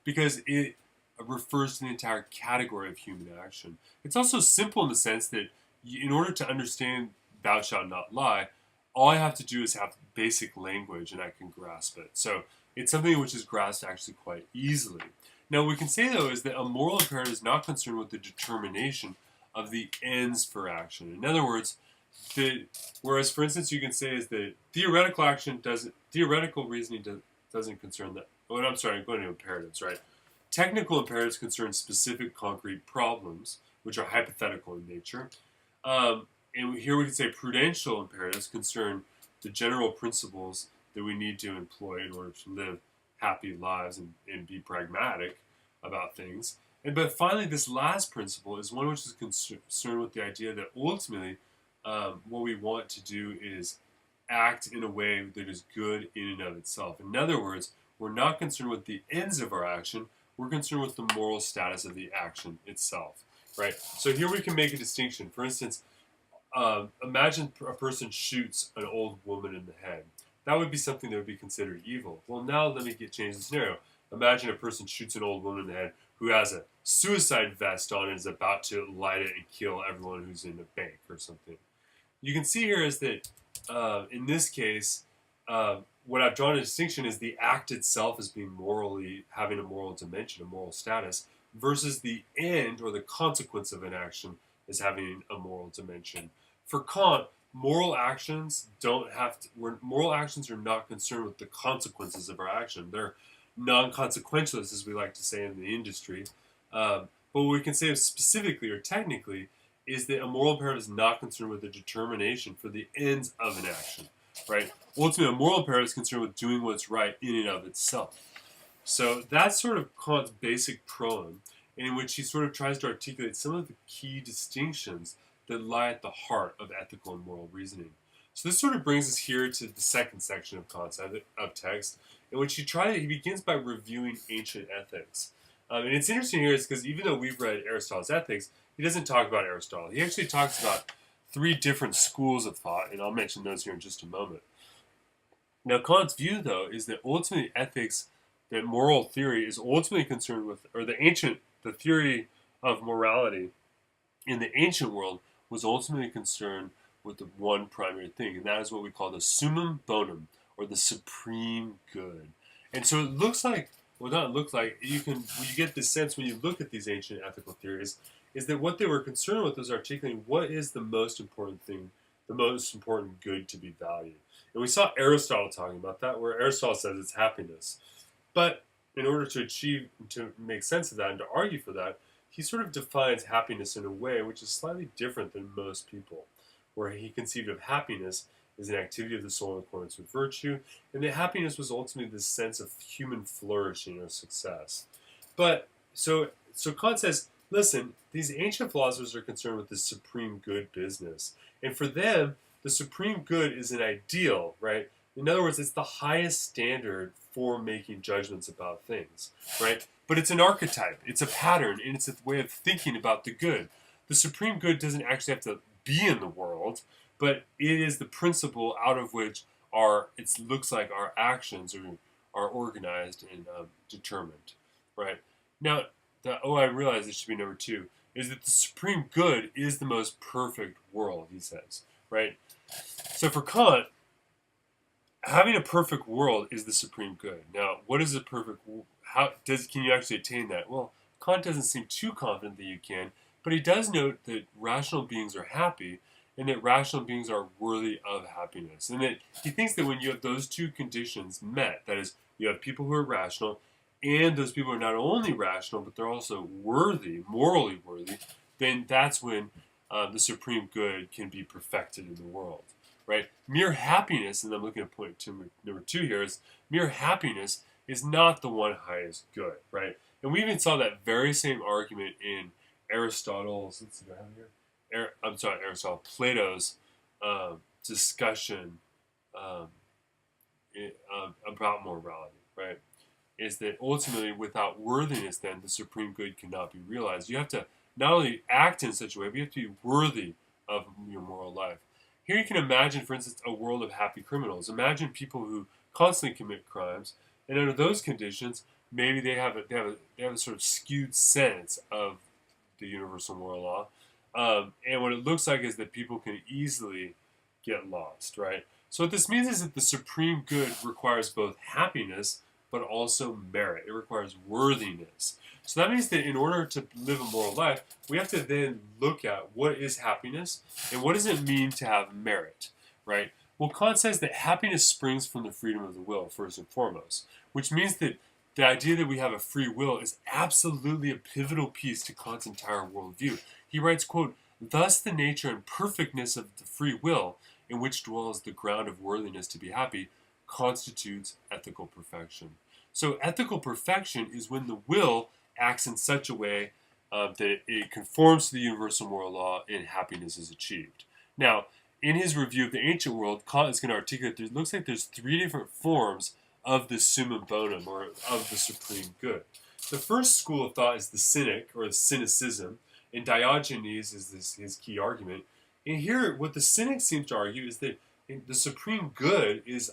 because it refers to the entire category of human action. It's also simple in the sense that in order to understand "Thou shalt not lie," all I have to do is have basic language and I can grasp it. So it's something which is grasped actually quite easily. Now, what we can say, though, is that a moral imperative is not concerned with the determination of the ends for action. In other words, whereas, for instance, you can say is that theoretical reasoning doesn't concern that. Oh, I'm sorry, I'm going to imperatives, right? Technical imperatives concern specific concrete problems, which are hypothetical in nature. And here we can say prudential imperatives concern the general principles that we need to employ in order to live happy lives and be pragmatic about things. But finally, this last principle is one which is concerned with the idea that ultimately what we want to do is act in a way that is good in and of itself. In other words, we're not concerned with the ends of our action, we're concerned with the moral status of the action itself, right? So here we can make a distinction. For instance, imagine a person shoots an old woman in the head. That would be something that would be considered evil. Well, now let me change the scenario. Imagine a person shoots an old woman in the head who has a suicide vest on and is about to light it and kill everyone who's in the bank or something. You can see here is that in this case, what I've drawn a distinction is the act itself as being having a moral dimension, a moral status, versus the end or the consequence of an action as having a moral dimension. For Kant, moral actions are not concerned with the consequences of our action. They're non-consequentialist, as we like to say in the industry. But what we can say specifically or technically is that a moral imperative is not concerned with the determination for the ends of an action, right? Ultimately, a moral imperative is concerned with doing what's right in and of itself. So that's sort of Kant's basic proem, in which he sort of tries to articulate some of the key distinctions that lie at the heart of ethical and moral reasoning. So this sort of brings us here to the second section of Kant's text, in which he begins by reviewing ancient ethics. And it's interesting here is because even though we've read Aristotle's Ethics, he doesn't talk about Aristotle. He actually talks about three different schools of thought, and I'll mention those here in just a moment. Now, Kant's view, though, is that ultimately ethics, that moral theory is ultimately concerned with, or the theory of morality in the ancient world was ultimately concerned with the one primary thing, and that is what we call the summum bonum, or the supreme good. And so it looks like, well, not look like, you get this sense when you look at these ancient ethical theories, is that what they were concerned with was articulating what is the most important thing, the most important good to be valued. And we saw Aristotle talking about that, where Aristotle says it's happiness. But in order to make sense of that and to argue for that, he sort of defines happiness in a way which is slightly different than most people, where he conceived of happiness as an activity of the soul in accordance with virtue, and that happiness was ultimately this sense of human flourishing or success. But so Kant says, listen, these ancient philosophers are concerned with the supreme good business, and for them, the supreme good is an ideal, right? In other words, it's the highest standard for making judgments about things, right? But it's an archetype, it's a pattern, and it's a way of thinking about the good. The supreme good doesn't actually have to be in the world, but it is the principle out of which it looks like our actions are organized and determined, right? Now, I realize this should be number 2, is that the supreme good is the most perfect world, he says, right? So for Kant, having a perfect world is the supreme good. Now, what is a perfect? Can you actually attain that? Well, Kant doesn't seem too confident that you can, but he does note that rational beings are happy, and that rational beings are worthy of happiness, and that he thinks that when you have those two conditions met, that is, you have people who are rational, and those people are not only rational, but they're also worthy, morally worthy, then that's when the supreme good can be perfected in the world. Right? Mere happiness, and I'm looking at point number 2 here, is mere happiness is not the one highest good, right? And we even saw that very same argument in Aristotle's, Plato's discussion about morality, right? Is that ultimately without worthiness, then the supreme good cannot be realized. You have to not only act in such a way, but you have to be worthy of your moral life. Here you can imagine, for instance, a world of happy criminals. Imagine people who constantly commit crimes, and under those conditions, maybe they have a sort of skewed sense of the universal moral law, and what it looks like is that people can easily get lost, right? So what this means is that the supreme good requires both happiness, but also merit. It requires worthiness. So that means that in order to live a moral life, we have to then look at what is happiness and what does it mean to have merit, right? Well, Kant says that happiness springs from the freedom of the will, first and foremost, which means that the idea that we have a free will is absolutely a pivotal piece to Kant's entire worldview. He writes, quote, "Thus the nature and perfectness of the free will, in which dwells the ground of worthiness to be happy, constitutes ethical perfection." So ethical perfection is when the will acts in such a way that it conforms to the universal moral law and happiness is achieved. Now, in his review of the ancient world, Kant is going to articulate, it looks like there's 3 different forms of the summum bonum, or of the supreme good. The first school of thought is the Cynic, or the Cynicism, and Diogenes is his key argument. And here, what the Cynic seems to argue is that the supreme good is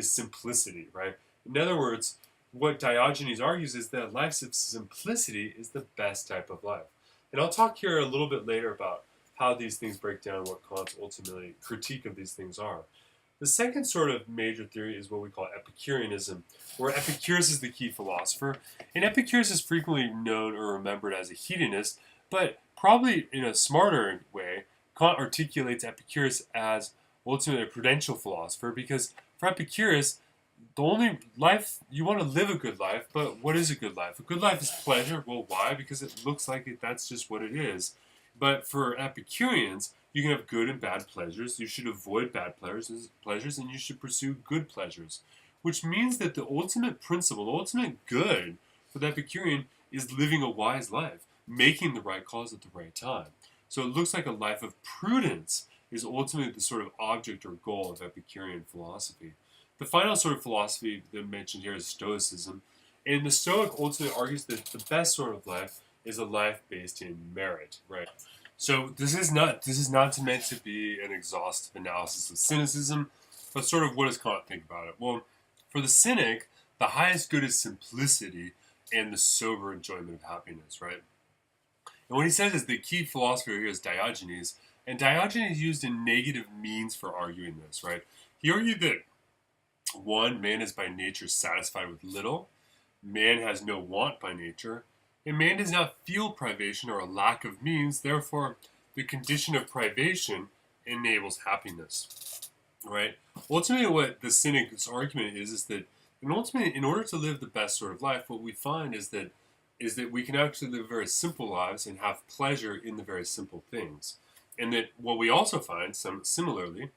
simplicity, right? In other words, what Diogenes argues is that life's simplicity is the best type of life. And I'll talk here a little bit later about how these things break down and what Kant's ultimately critique of these things are. The second sort of major theory is what we call Epicureanism, where Epicurus is the key philosopher. And Epicurus is frequently known or remembered as a hedonist, but probably in a smarter way, Kant articulates Epicurus as ultimately a prudential philosopher, because for Epicurus, the only life, you want to live a good life, but what is a good life? A good life is pleasure. Well, why? Because it looks like that's just what it is. But for Epicureans, you can have good and bad pleasures. You should avoid bad pleasures, and you should pursue good pleasures. Which means that the ultimate principle, the ultimate good for the Epicurean is living a wise life, making the right calls at the right time. So it looks like a life of prudence is ultimately the sort of object or goal of Epicurean philosophy. The final sort of philosophy that I mentioned here is Stoicism. And the Stoic ultimately argues that the best sort of life is a life based in merit, right? So this is not meant to be an exhaustive analysis of cynicism, but sort of what does Kant think about it? Well, for the cynic, the highest good is simplicity and the sober enjoyment of happiness, right? And what he says is the key philosopher here is Diogenes, and Diogenes used a negative means for arguing this, right? He argued that one, man is by nature satisfied with little, man has no want by nature, and man does not feel privation or a lack of means, therefore, the condition of privation enables happiness, right? Ultimately, what the cynic's argument is that, and ultimately, in order to live the best sort of life, what we find is that we can actually live very simple lives and have pleasure in the very simple things. And that what we also find, similarly,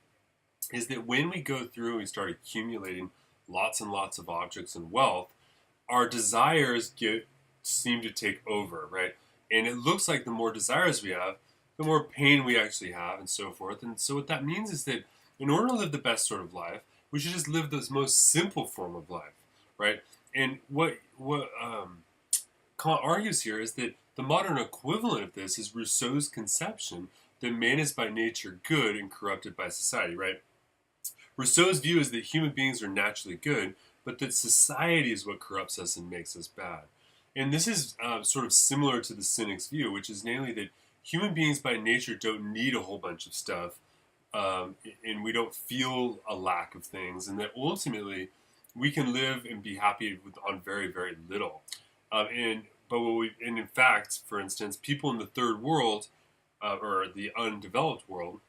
is that when we go through and we start accumulating lots and lots of objects and wealth, our desires seem to take over, right? And it looks like the more desires we have, the more pain we actually have, and so forth. And so what that means is that in order to live the best sort of life, we should just live the most simple form of life, right? And what Kant argues here is that the modern equivalent of this is Rousseau's conception that man is by nature good and corrupted by society, right? Rousseau's view is that human beings are naturally good, but that society is what corrupts us and makes us bad. And this is sort of similar to the cynic's view, which is namely that human beings by nature don't need a whole bunch of stuff, and we don't feel a lack of things, and that ultimately we can live and be happy on very, very little. And in fact, for instance, people in the third world or the undeveloped world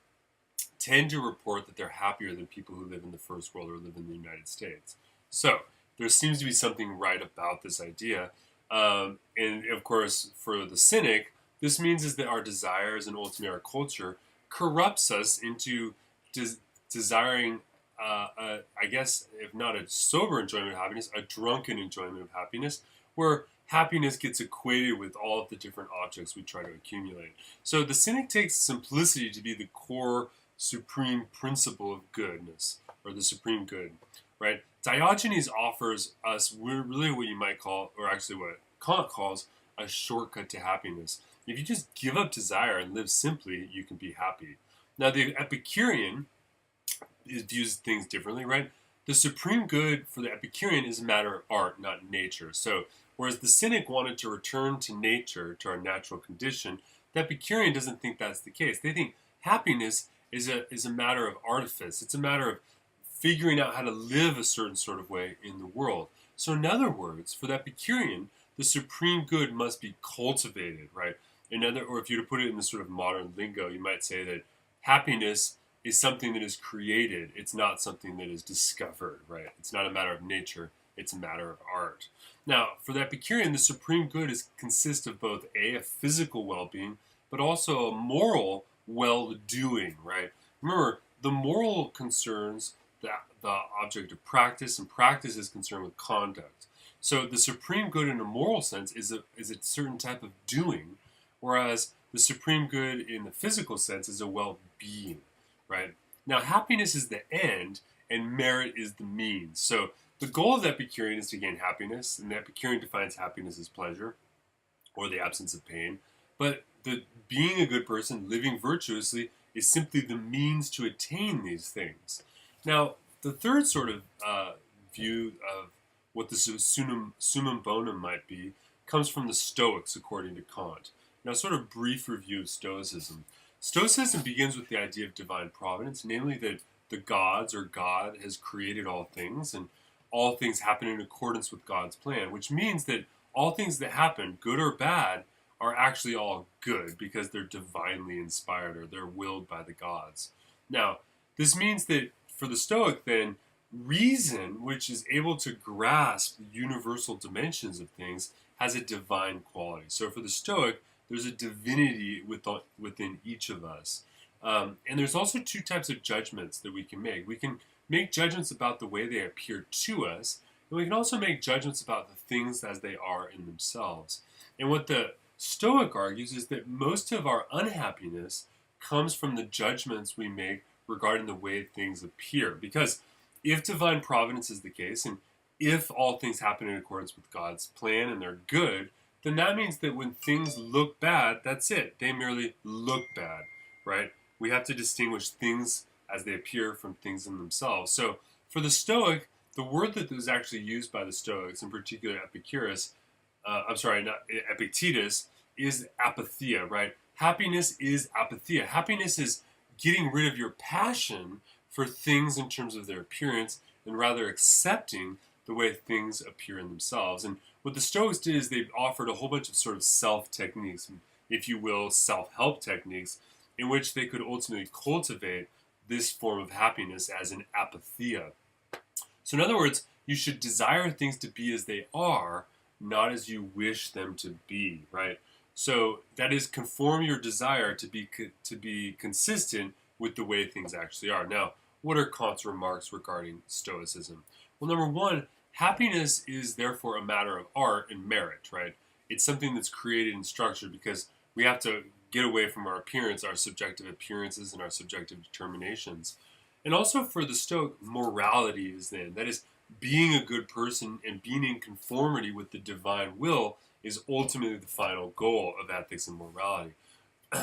tend to report that they're happier than people who live in the first world or live in the United States. So there seems to be something right about this idea. And of course, for the cynic, this means is that our desires and ultimately our culture corrupts us into desiring, I guess, if not a sober enjoyment of happiness, a drunken enjoyment of happiness, where happiness gets equated with all of the different objects we try to accumulate. So the cynic takes simplicity to be the core supreme principle of goodness, or the supreme good, right? Diogenes offers us really what you might call, or actually what Kant calls, a shortcut to happiness. If you just give up desire and live simply, you can be happy. Now, the Epicurean views things differently, right? The supreme good for the Epicurean is a matter of art, not nature. So, whereas the cynic wanted to return to nature, to our natural condition, the Epicurean doesn't think that's the case. They think happiness is a matter of artifice. It's a matter of figuring out how to live a certain sort of way in the world. So in other words, for the Epicurean, the supreme good must be cultivated, right? Or if you were to put it in the sort of modern lingo, you might say that happiness is something that is created. It's not something that is discovered, right? It's not a matter of nature. It's a matter of art. Now, for the Epicurean, the supreme good consists of both a physical well-being, but also a moral well-doing, right? Remember, the moral concerns the object of practice, and practice is concerned with conduct. So the supreme good in a moral sense is a certain type of doing, whereas the supreme good in the physical sense is a well-being, right? Now, happiness is the end, and merit is the means. So the goal of the Epicurean is to gain happiness, and the Epicurean defines happiness as pleasure, or the absence of pain. But being a good person, living virtuously, is simply the means to attain these things. Now, the third sort of view of what the summum bonum might be comes from the Stoics, according to Kant. Now, sort of brief review of Stoicism. Stoicism begins with the idea of divine providence, namely that the gods or God has created all things, and all things happen in accordance with God's plan, which means that all things that happen, good or bad, are actually all good because they're divinely inspired or they're willed by the gods. Now, this means that for the Stoic, then, reason, which is able to grasp the universal dimensions of things, has a divine quality. So for the Stoic, there's a divinity within each of us. And there's also two types of judgments that we can make. We can make judgments about the way they appear to us, and we can also make judgments about the things as they are in themselves. And what the Stoic argues is that most of our unhappiness comes from the judgments we make regarding the way things appear. Because if divine providence is the case, and if all things happen in accordance with God's plan and they're good, then that means that when things look bad, that's it. They merely look bad, right? We have to distinguish things as they appear from things in themselves. So for the Stoic, the word that was actually used by the Stoics, in particular Epicurus, not Epictetus, is apatheia, right? Happiness is apatheia. Happiness is getting rid of your passion for things in terms of their appearance and rather accepting the way things appear in themselves. And what the Stoics did is they offered a whole bunch of sort of self-techniques, if you will, self-help techniques, in which they could ultimately cultivate this form of happiness as an apatheia. So in other words, you should desire things to be as they are, not as you wish them to be, right? So that is, conform your desire to be consistent with the way things actually are. Now, what are Kant's remarks regarding Stoicism? Well, number one, happiness is therefore a matter of art and merit, right? It's something that's created and structured because we have to get away from our appearance, our subjective appearances, and our subjective determinations. And also for the Stoic, morality is then. That is, being a good person and being in conformity with the divine will is ultimately the final goal of ethics and morality.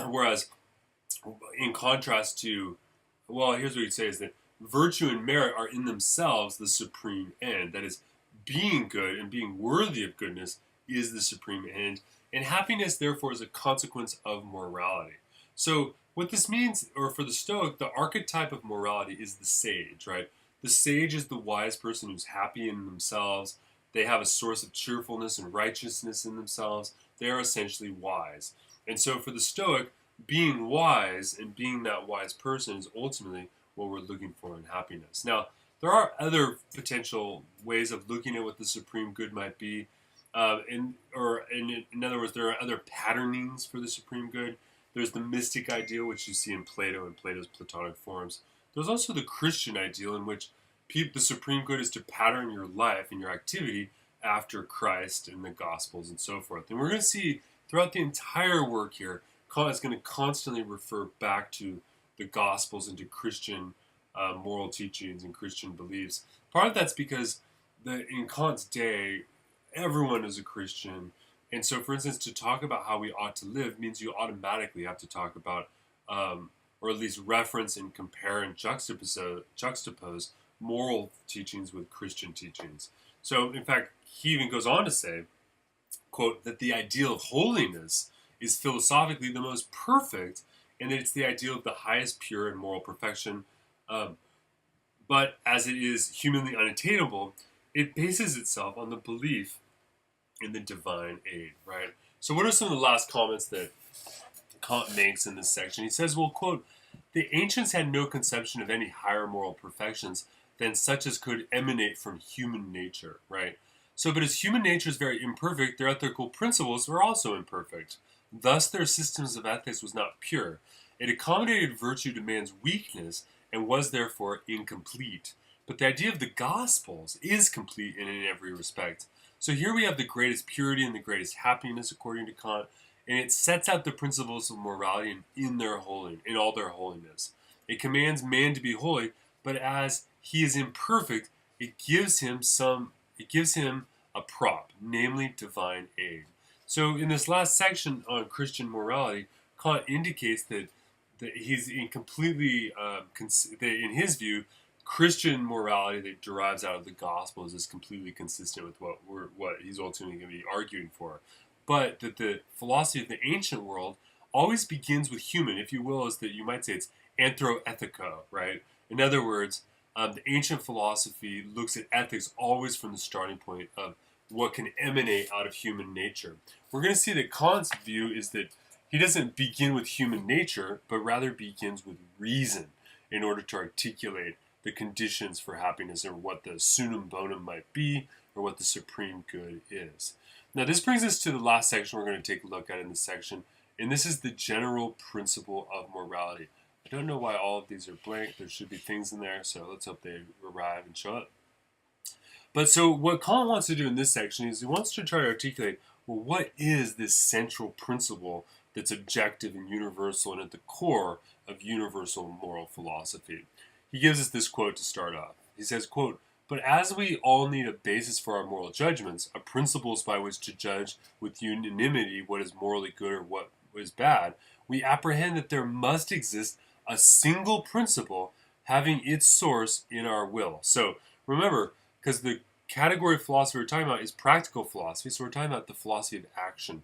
Whereas, in contrast to, well, here's what you'd say is that virtue and merit are in themselves the supreme end. That is, being good and being worthy of goodness is the supreme end. And happiness, therefore, is a consequence of morality. So what this means, or for the Stoic, the archetype of morality is the sage, right? The sage is the wise person who's happy in themselves. They have a source of cheerfulness and righteousness in themselves. They are essentially wise. And so for the Stoic, being wise and being that wise person is ultimately what we're looking for in happiness. Now, there are other potential ways of looking at what the supreme good might be. In other words, there are other patternings for the supreme good. There's the mystic ideal, which you see in Plato and Plato's Platonic forms. There's also the Christian ideal, in which the supreme good is to pattern your life and your activity after Christ and the Gospels and so forth. And we're going to see throughout the entire work here, Kant is going to constantly refer back to the Gospels and to Christian moral teachings and Christian beliefs. Part of that's because in Kant's day, everyone is a Christian. And so, for instance, to talk about how we ought to live means you automatically have to talk about, or at least reference and compare and juxtapose moral teachings with Christian teachings. So, in fact, he even goes on to say, quote, that the ideal of holiness is philosophically the most perfect, and that it's the ideal of the highest pure and moral perfection. But as it is humanly unattainable, it bases itself on the belief in the divine aid, right? So what are some of the last comments that Kant makes in this section? He says, well, quote, the ancients had no conception of any higher moral perfections than such as could emanate from human nature, right? So, but as human nature is very imperfect, their ethical principles were also imperfect. Thus, their systems of ethics was not pure. It accommodated virtue to man's weakness and was therefore incomplete. But the idea of the Gospels is complete in every respect. So here we have the greatest purity and the greatest happiness, according to Kant, and it sets out the principles of morality in all their holiness. It commands man to be holy, but as he is imperfect, it gives him a prop, namely divine aid. So in this last section on Christian morality, Kant indicates that he's that in his view, Christian morality that derives out of the Gospels is completely consistent with what he's ultimately going to be arguing for. But that the philosophy of the ancient world always begins with human, if you will, is that you might say it's anthroethico, right? In other words, the ancient philosophy looks at ethics always from the starting point of what can emanate out of human nature. We're going to see that Kant's view is that he doesn't begin with human nature, but rather begins with reason in order to articulate the conditions for happiness, or what the sunum bonum might be, or what the supreme good is. Now, this brings us to the last section we're going to take a look at in this section, And this is the general principle of morality. I don't know why all of these are blank. There should be things in there, so let's hope they arrive and show up. But so what Kant wants to do in this section is he wants to try to articulate, well, what is this central principle that's objective and universal and at the core of universal moral philosophy? He gives us this quote to start off. He says, quote, "But as we all need a basis for our moral judgments, a principles by which to judge with unanimity what is morally good or what is bad, we apprehend that there must exist a single principle having its source in our will." So remember, because the category of philosophy we're talking about is practical philosophy, so we're talking about the philosophy of action.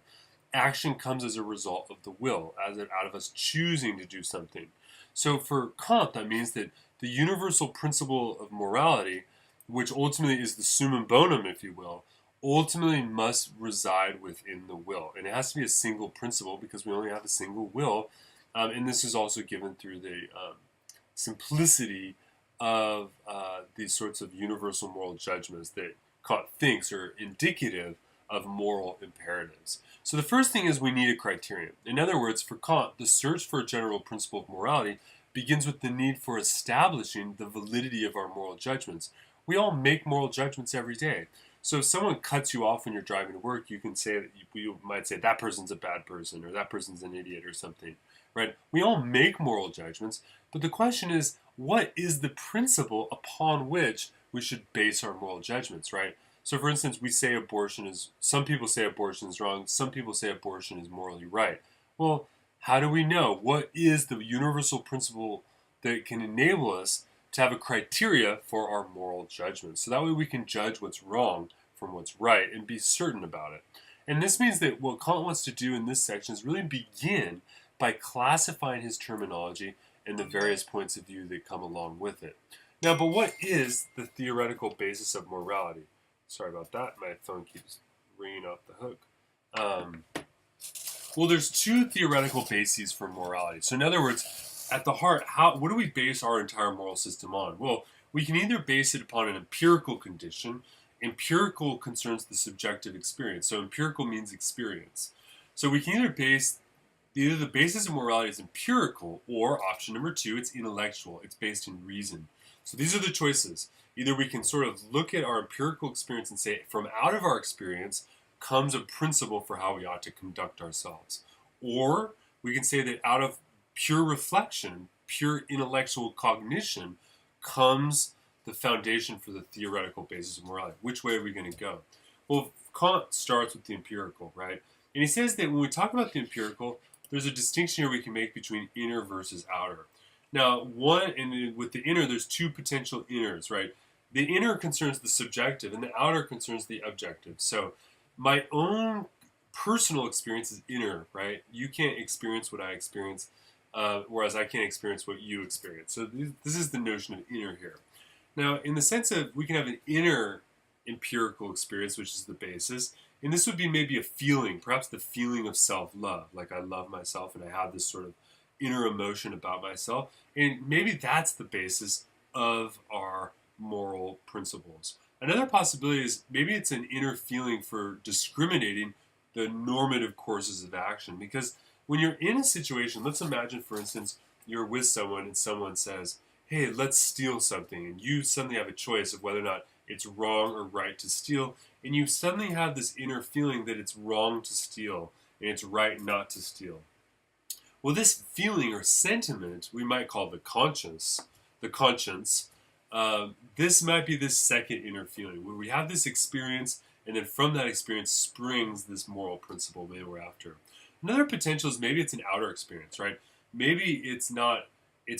Action comes as a result of the will, out of us choosing to do something. So for Kant, that means that the universal principle of morality, which ultimately is the summum bonum, if you will, ultimately must reside within the will. And it has to be a single principle because we only have a single will. And this is also given through the simplicity of these sorts of universal moral judgments that Kant thinks are indicative of moral imperatives. So the first thing is we need a criterion. In other words, for Kant, the search for a general principle of morality begins with the need for establishing the validity of our moral judgments. We all make moral judgments every day. So if someone cuts you off when you're driving to work, you can say that you might say that person's a bad person or that person's an idiot or something, right? We all make moral judgments, but the question is, what is the principle upon which we should base our moral judgments, right? So for instance, some people say abortion is wrong, some people say abortion is morally right. Well, how do we know? What is the universal principle that can enable us to have a criteria for our moral judgments? So that way we can judge what's wrong from what's right and be certain about it. And this means that what Kant wants to do in this section is really begin by classifying his terminology and the various points of view that come along with it. Now, but what is the theoretical basis of morality? Sorry about that. My phone keeps ringing off the hook. Well, there's two theoretical bases for morality. So in other words, at the heart, what do we base our entire moral system on? Well, we can either base it upon an empirical condition. Empirical concerns the subjective experience. So empirical means experience. So we can either the basis of morality is empirical, or option number two, it's intellectual. It's based in reason. So these are the choices. Either we can sort of look at our empirical experience and say, from out of our experience comes a principle for how we ought to conduct ourselves. Or we can say that out of pure reflection, pure intellectual cognition, comes the foundation for the theoretical basis of morality. Which way are we going to go? Well, Kant starts with the empirical, right? And he says that when we talk about the empirical, there's a distinction here we can make between inner versus outer. Now, with the inner, there's two potential inners, right? The inner concerns the subjective, and the outer concerns the objective. So my own personal experience is inner, right? You can't experience what I experience, whereas I can't experience what you experience. So this is the notion of inner here. Now, in the sense of we can have an inner empirical experience, which is the basis, and this would be maybe a feeling, perhaps the feeling of self-love, like I love myself and I have this sort of inner emotion about myself, and maybe that's the basis of our moral principles. Another possibility is maybe it's an inner feeling for discriminating the normative courses of action, because when you're in a situation, let's imagine, for instance, you're with someone and someone says, hey, let's steal something, and you suddenly have a choice of whether or not it's wrong or right to steal, and you suddenly have this inner feeling that it's wrong to steal and it's right not to steal. Well, this feeling or sentiment we might call the conscience. This might be this second inner feeling where we have this experience, and then from that experience springs this moral principle maybe we're after. Another potential is maybe it's an outer experience, right? Maybe it's not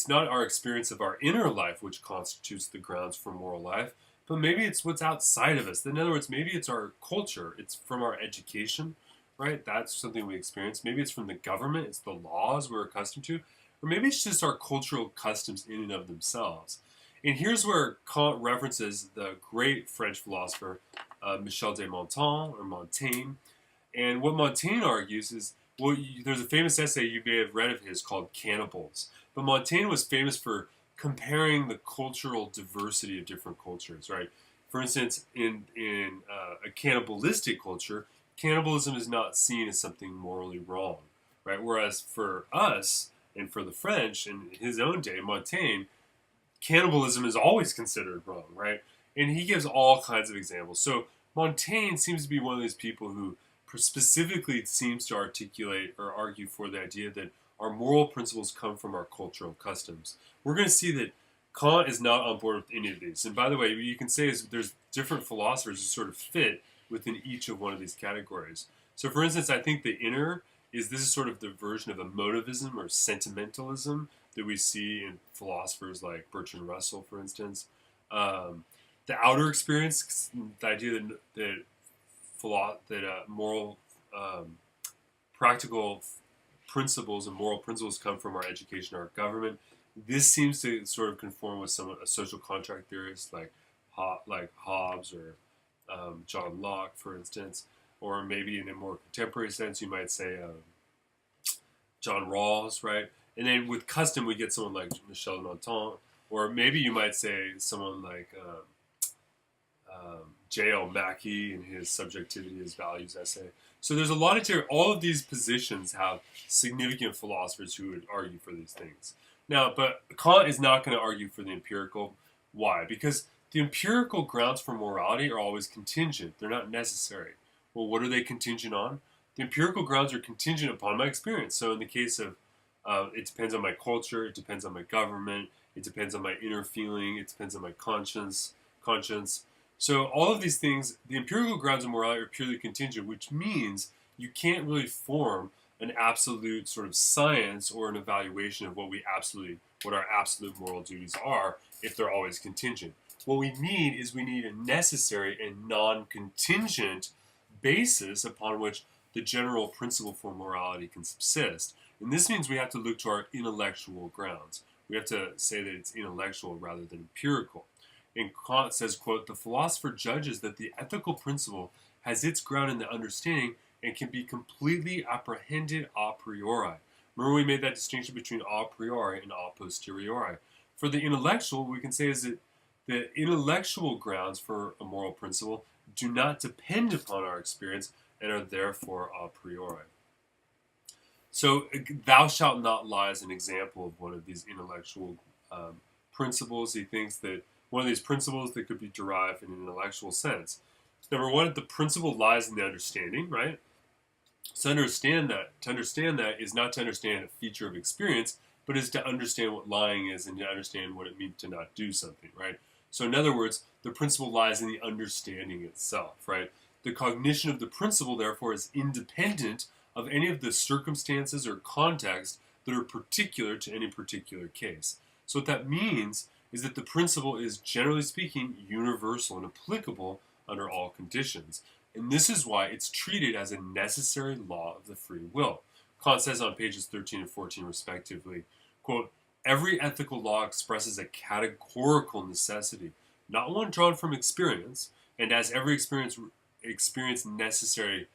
our experience of our inner life which constitutes the grounds for moral life, but maybe it's what's outside of us. In other words, maybe it's our culture. It's from our education, right? That's something we experience. Maybe it's from the government. It's the laws we're accustomed to. Or maybe it's just our cultural customs in and of themselves. And here's where Kant references the great French philosopher Michel de Montaigne. And what Montaigne argues is, well, there's a famous essay you may have read of his called Cannibals. But Montaigne was famous for comparing the cultural diversity of different cultures, right? For instance, in a cannibalistic culture, cannibalism is not seen as something morally wrong, right? Whereas for us and for the French in his own day, Montaigne, cannibalism is always considered wrong, right? And he gives all kinds of examples. So Montaigne seems to be one of those people who specifically seems to articulate or argue for the idea that our moral principles come from our cultural customs. We're going to see that Kant is not on board with any of these. And by the way, you can say is there's different philosophers who sort of fit within each of one of these categories. So for instance, I think the inner this is sort of the version of emotivism or sentimentalism that we see in philosophers like Bertrand Russell, for instance. The outer experience, the idea that moral, practical principles and moral principles come from our education, our government. This seems to sort of conform with some social contract theorists like Hobbes or John Locke, for instance, or maybe in a more contemporary sense, you might say John Rawls, right? And then with custom, we get someone like Michel Danton, or maybe you might say someone like J.L. Mackie in his Subjectivity as Values essay. So there's a lot of all of these positions have significant philosophers who would argue for these things. Now, but Kant is not going to argue for the empirical. Why? Because the empirical grounds for morality are always contingent. They're not necessary. Well, what are they contingent on? The empirical grounds are contingent upon my experience. So in the case of, it depends on my culture, it depends on my government, it depends on my inner feeling, it depends on my conscience. So all of these things, the empirical grounds of morality are purely contingent, which means you can't really form an absolute sort of science or an evaluation of what our absolute moral duties are if they're always contingent. What we need is a necessary and non-contingent basis upon which the general principle for morality can subsist. And this means we have to look to our intellectual grounds. We have to say that it's intellectual rather than empirical. And Kant says, quote, "The philosopher judges that the ethical principle has its ground in the understanding and can be completely apprehended a priori." Remember we made that distinction between a priori and a posteriori. For the intellectual, we can say is that the intellectual grounds for a moral principle do not depend upon our experience and are therefore a priori. So, thou shalt not lie is an example of one of these intellectual principles. He thinks that one of these principles that could be derived in an intellectual sense. Number one, the principle lies in the understanding, right? So to understand that is not to understand a feature of experience, but is to understand what lying is and to understand what it means to not do something, right? So in other words, the principle lies in the understanding itself, right? The cognition of the principle, therefore, is independent of any of the circumstances or context that are particular to any particular case. So what that means is that the principle is, generally speaking, universal and applicable under all conditions. And this is why it's treated as a necessary law of the free will. Kant says on pages 13 and 14, respectively, quote, "Every ethical law expresses a categorical necessity, not one drawn from experience, and as every necessary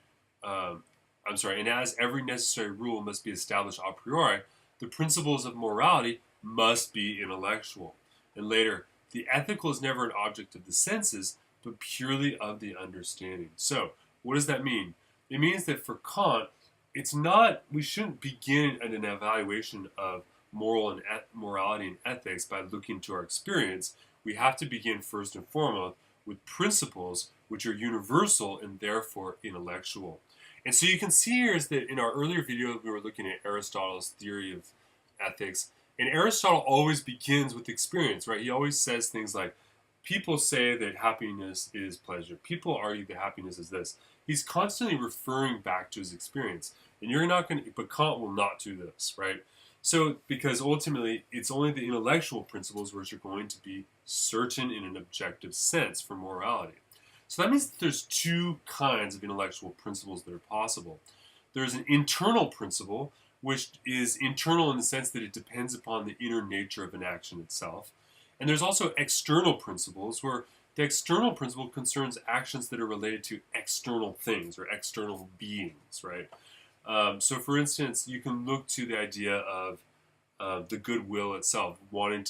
rule must be established a priori, the principles of morality must be intellectual." And later, "The ethical is never an object of the senses, but purely of the understanding." So, what does that mean? It means that for Kant, we shouldn't begin at an evaluation of morality and ethics by looking to our experience. We have to begin first and foremost with principles which are universal and therefore intellectual. And so you can see here is that in our earlier video, we were looking at Aristotle's theory of ethics. And Aristotle always begins with experience, right? He always says things like, people say that happiness is pleasure. People argue that happiness is this. He's constantly referring back to his experience. And but Kant will not do this, right? So, because ultimately, it's only the intellectual principles which are going to be certain in an objective sense for morality. So that means that there's two kinds of intellectual principles that are possible. There's an internal principle, which is internal in the sense that it depends upon the inner nature of an action itself. And there's also external principles, where the external principle concerns actions that are related to external things or external beings, right? So for instance, you can look to the idea of the goodwill itself, wanting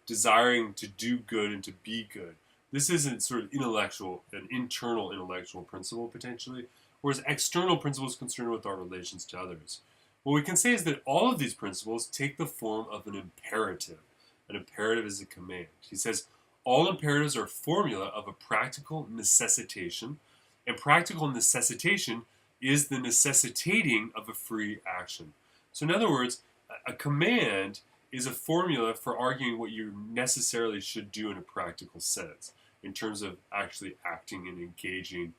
desiring to do good and to be good. This isn't sort of an internal intellectual principle, potentially. whereas external principles concerned with our relations to others. What we can say is that all of these principles take the form of an imperative. An imperative is a command. He says all imperatives are formula of a practical necessitation, and practical necessitation is the necessitating of a free action. So in other words, a command is a formula for arguing what you necessarily should do in a practical sense, in terms of actually acting and engaging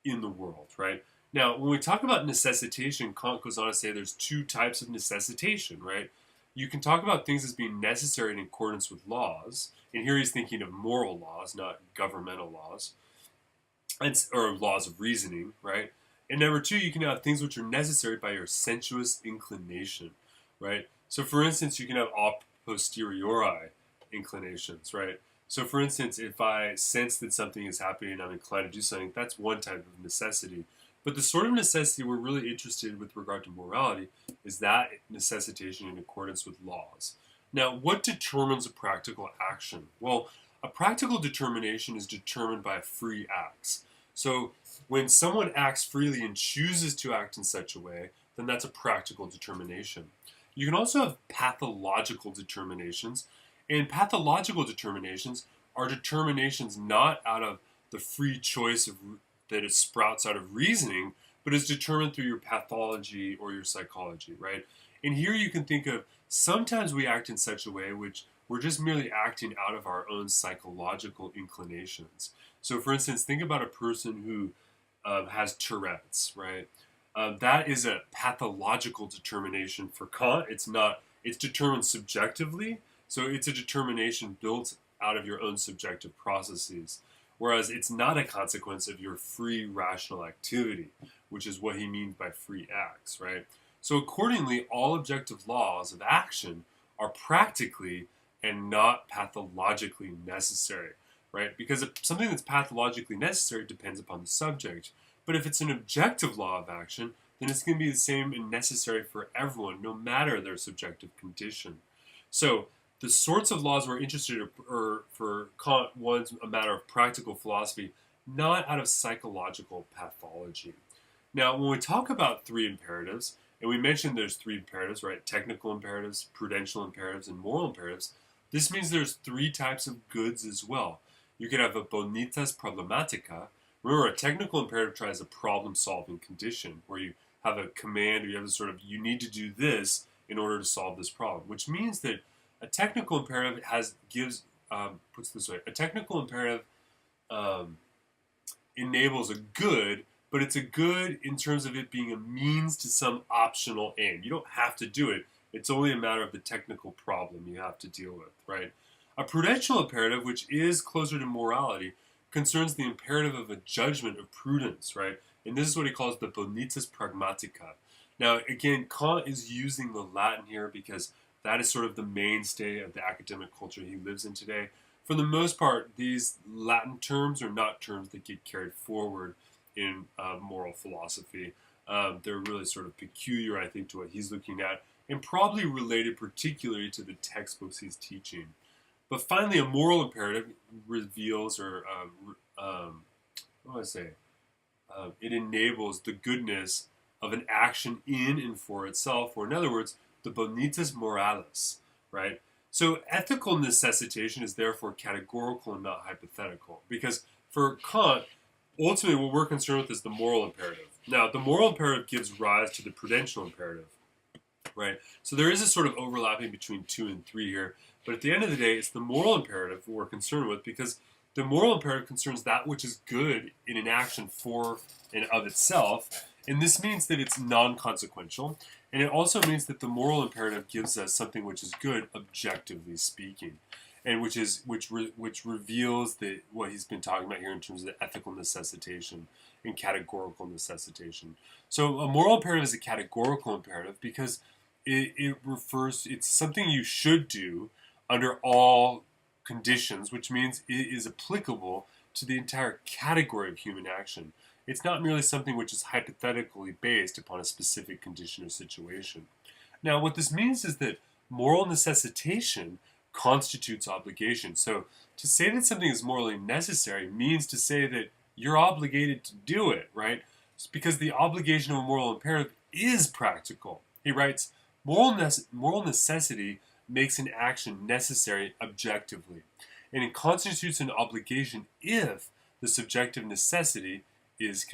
in the world, right? Now, when we talk about necessitation, Kant goes on to say there's two types of necessitation, right? You can talk about things as being necessary in accordance with laws, and here he's thinking of moral laws, not governmental laws, or laws of reasoning, right? And number two, you can have things which are necessary by your sensuous inclination, right? So for instance, you can have a posteriori inclinations, right? So for instance, if I sense that something is happening and I'm inclined to do something, that's one type of necessity. But the sort of necessity we're really interested in with regard to morality is that necessitation in accordance with laws. Now, what determines a practical action? Well, a practical determination is determined by free acts. So when someone acts freely and chooses to act in such a way, then that's a practical determination. You can also have pathological determinations, and pathological determinations are determinations not out of the free choice that it sprouts out of reasoning, but is determined through your pathology or your psychology, right? And here you can think of sometimes we act in such a way which we're just merely acting out of our own psychological inclinations. So, for instance, think about a person who has Tourette's, right? That is a pathological determination for Kant. It's determined subjectively, so it's a determination built out of your own subjective processes. Whereas it's not a consequence of your free rational activity, which is what he means by free acts, right? So accordingly, all objective laws of action are practically and not pathologically necessary, right? Because something that's pathologically necessary depends upon the subject. But if it's an objective law of action, then it's going to be the same and necessary for everyone, no matter their subjective condition. So the sorts of laws we're interested in are, for Kant, one's a matter of practical philosophy, not out of psychological pathology. Now, when we talk about three imperatives, and we mentioned there's three imperatives, right? Technical imperatives, prudential imperatives, and moral imperatives. This means there's three types of goods as well. You could have a bonitas problematica. Remember, a technical imperative tries a problem-solving condition, where you have a command, or you have a sort of, you need to do this in order to solve this problem, which means that a technical imperative puts this way, a technical imperative enables a good, but it's a good in terms of it being a means to some optional aim. You don't have to do it. It's only a matter of the technical problem you have to deal with, right? A prudential imperative, which is closer to morality, concerns the imperative of a judgment of prudence, right? And this is what he calls the bonitas pragmatica. Now, again, Kant is using the Latin here because that is sort of the mainstay of the academic culture he lives in today. For the most part, these Latin terms are not terms that get carried forward in moral philosophy. They're really sort of peculiar, I think, to what he's looking at, and probably related particularly to the textbooks he's teaching. But finally, a moral imperative reveals, or what do I say? It enables the goodness of an action in and for itself, or in other words, the bonitas moralis, right? So ethical necessitation is therefore categorical and not hypothetical, because for Kant, ultimately what we're concerned with is the moral imperative. Now, the moral imperative gives rise to the prudential imperative, right? So there is a sort of overlapping between 2 and 3 here, but at the end of the day, it's the moral imperative we're concerned with, because the moral imperative concerns that which is good in an action for and of itself, and this means that it's non-consequential, and it also means that the moral imperative gives us something which is good, objectively speaking, and which reveals what he's been talking about here in terms of the ethical necessitation and categorical necessitation. So a moral imperative is a categorical imperative because it's something you should do under all conditions, which means it is applicable to the entire category of human action. It's not merely something which is hypothetically based upon a specific condition or situation. Now, what this means is that moral necessitation constitutes obligation. So to say that something is morally necessary means to say that you're obligated to do it, right? It's because the obligation of a moral imperative is practical. He writes, moral necessity makes an action necessary objectively, and it constitutes an obligation if the subjective necessity is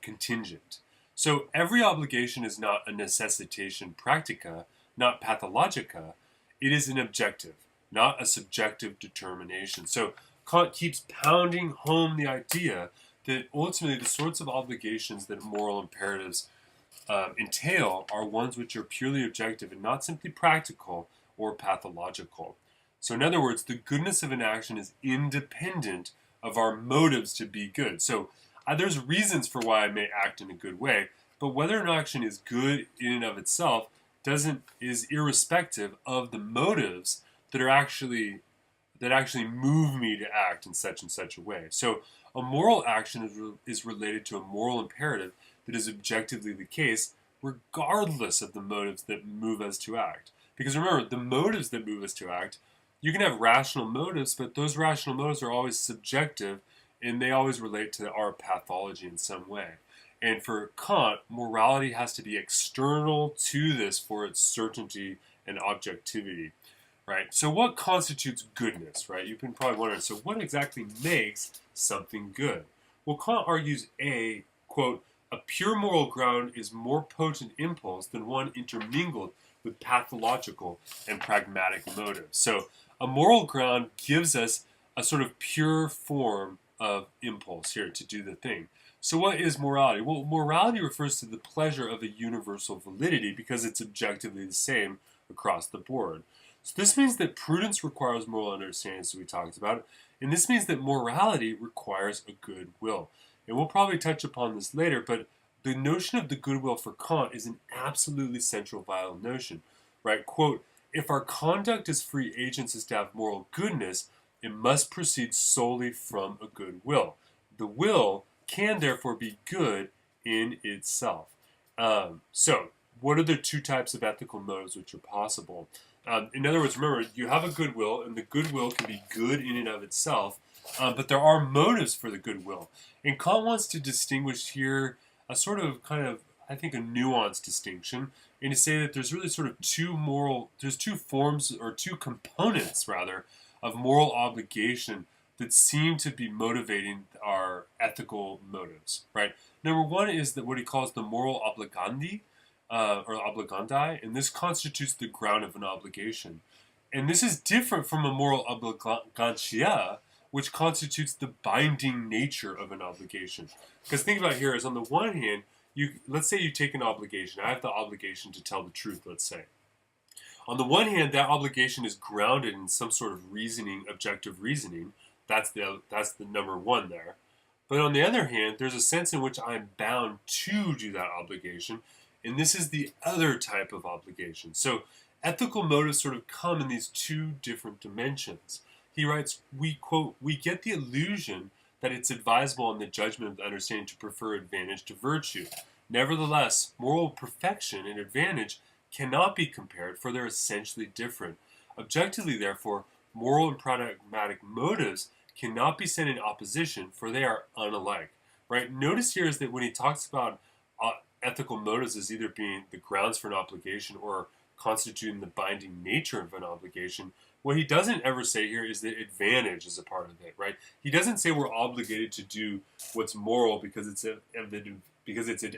contingent. So every obligation is not a necessitation practica, not pathologica. It is an objective, not a subjective determination. So Kant keeps pounding home the idea that ultimately the sorts of obligations that moral imperatives entail are ones which are purely objective and not simply practical or pathological. So in other words, the goodness of an action is independent of our motives to be good. So there's reasons for why I may act in a good way, but whether an action is good in and of itself is irrespective of the motives that actually move me to act in such and such a way. So a moral action is related to a moral imperative that is objectively the case, regardless of the motives that move us to act. Because remember, the motives that move us to act, you can have rational motives, but those rational motives are always subjective, and they always relate to our pathology in some way. And for Kant, morality has to be external to this for its certainty and objectivity, right? So what constitutes goodness, right? You've been probably wondering, so what exactly makes something good? Well, Kant argues quote, a pure moral ground is more potent impulse than one intermingled with pathological and pragmatic motives. So a moral ground gives us a sort of pure form of impulse here to do the thing. So what is morality? Well, morality refers to the pleasure of a universal validity because it's objectively the same across the board. So this means that prudence requires moral understanding, as we talked about, and this means that morality requires a good will. And we'll probably touch upon this later, but the notion of the goodwill for Kant is an absolutely central vital notion, right? Quote, if our conduct as free agents is to have moral goodness, it must proceed solely from a good will. The will can therefore be good in itself. So, what are the two types of ethical motives which are possible? In other words, remember, you have a goodwill, and the goodwill can be good in and of itself, but there are motives for the goodwill. And Kant wants to distinguish here a sort of I think, a nuanced distinction, and to say that there's really sort of there's two forms, or two components, rather, of moral obligation that seem to be motivating our ethical motives, right? Number one is that what he calls the moral obligandi, or obligandi, and this constitutes the ground of an obligation. And this is different from a moral obligantia, which constitutes the binding nature of an obligation. Because think about it here is, on the one hand, let's say you take an obligation. I have the obligation to tell the truth, let's say. On the one hand, that obligation is grounded in some sort of reasoning, objective reasoning. That's the number one there. But on the other hand, there's a sense in which I'm bound to do that obligation, and this is the other type of obligation. So ethical motives sort of come in these two different dimensions. He writes, we, quote, we get the illusion that it's advisable in the judgment of the understanding to prefer advantage to virtue. Nevertheless, moral perfection and advantage cannot be compared, for they're essentially different. Objectively, therefore, moral and pragmatic motives cannot be set in opposition, for they are unalike. Right? Notice here is that when he talks about ethical motives as either being the grounds for an obligation or constituting the binding nature of an obligation, what he doesn't ever say here is that advantage is a part of it, right? He doesn't say we're obligated to do what's moral because it's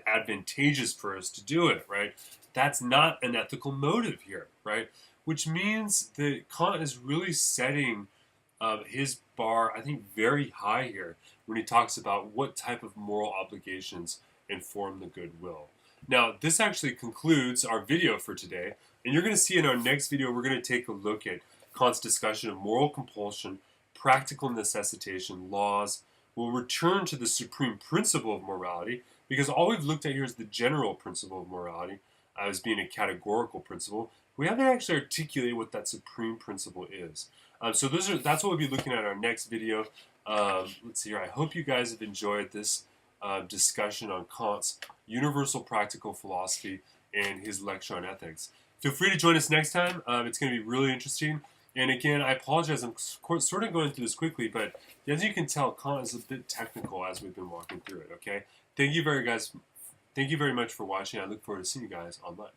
advantageous for us to do it, right? That's not an ethical motive here, right? Which means that Kant is really setting his bar, I think, very high here when he talks about what type of moral obligations inform the goodwill. Now, this actually concludes our video for today, and you're going to see in our next video, we're going to take a look at Kant's discussion of moral compulsion, practical necessitation, laws. We'll return to the supreme principle of morality, because all we've looked at here is the general principle of morality as being a categorical principle. We haven't actually articulated what that supreme principle is. So that's what we'll be looking at in our next video. Let's see here. I hope you guys have enjoyed this discussion on Kant's universal practical philosophy and his lecture on ethics. Feel free to join us next time. It's going to be really interesting. And again, I apologize. I'm sort of going through this quickly, but as you can tell, Kant is a bit technical as we've been walking through it, okay? Thank you very much for watching. I look forward to seeing you guys online.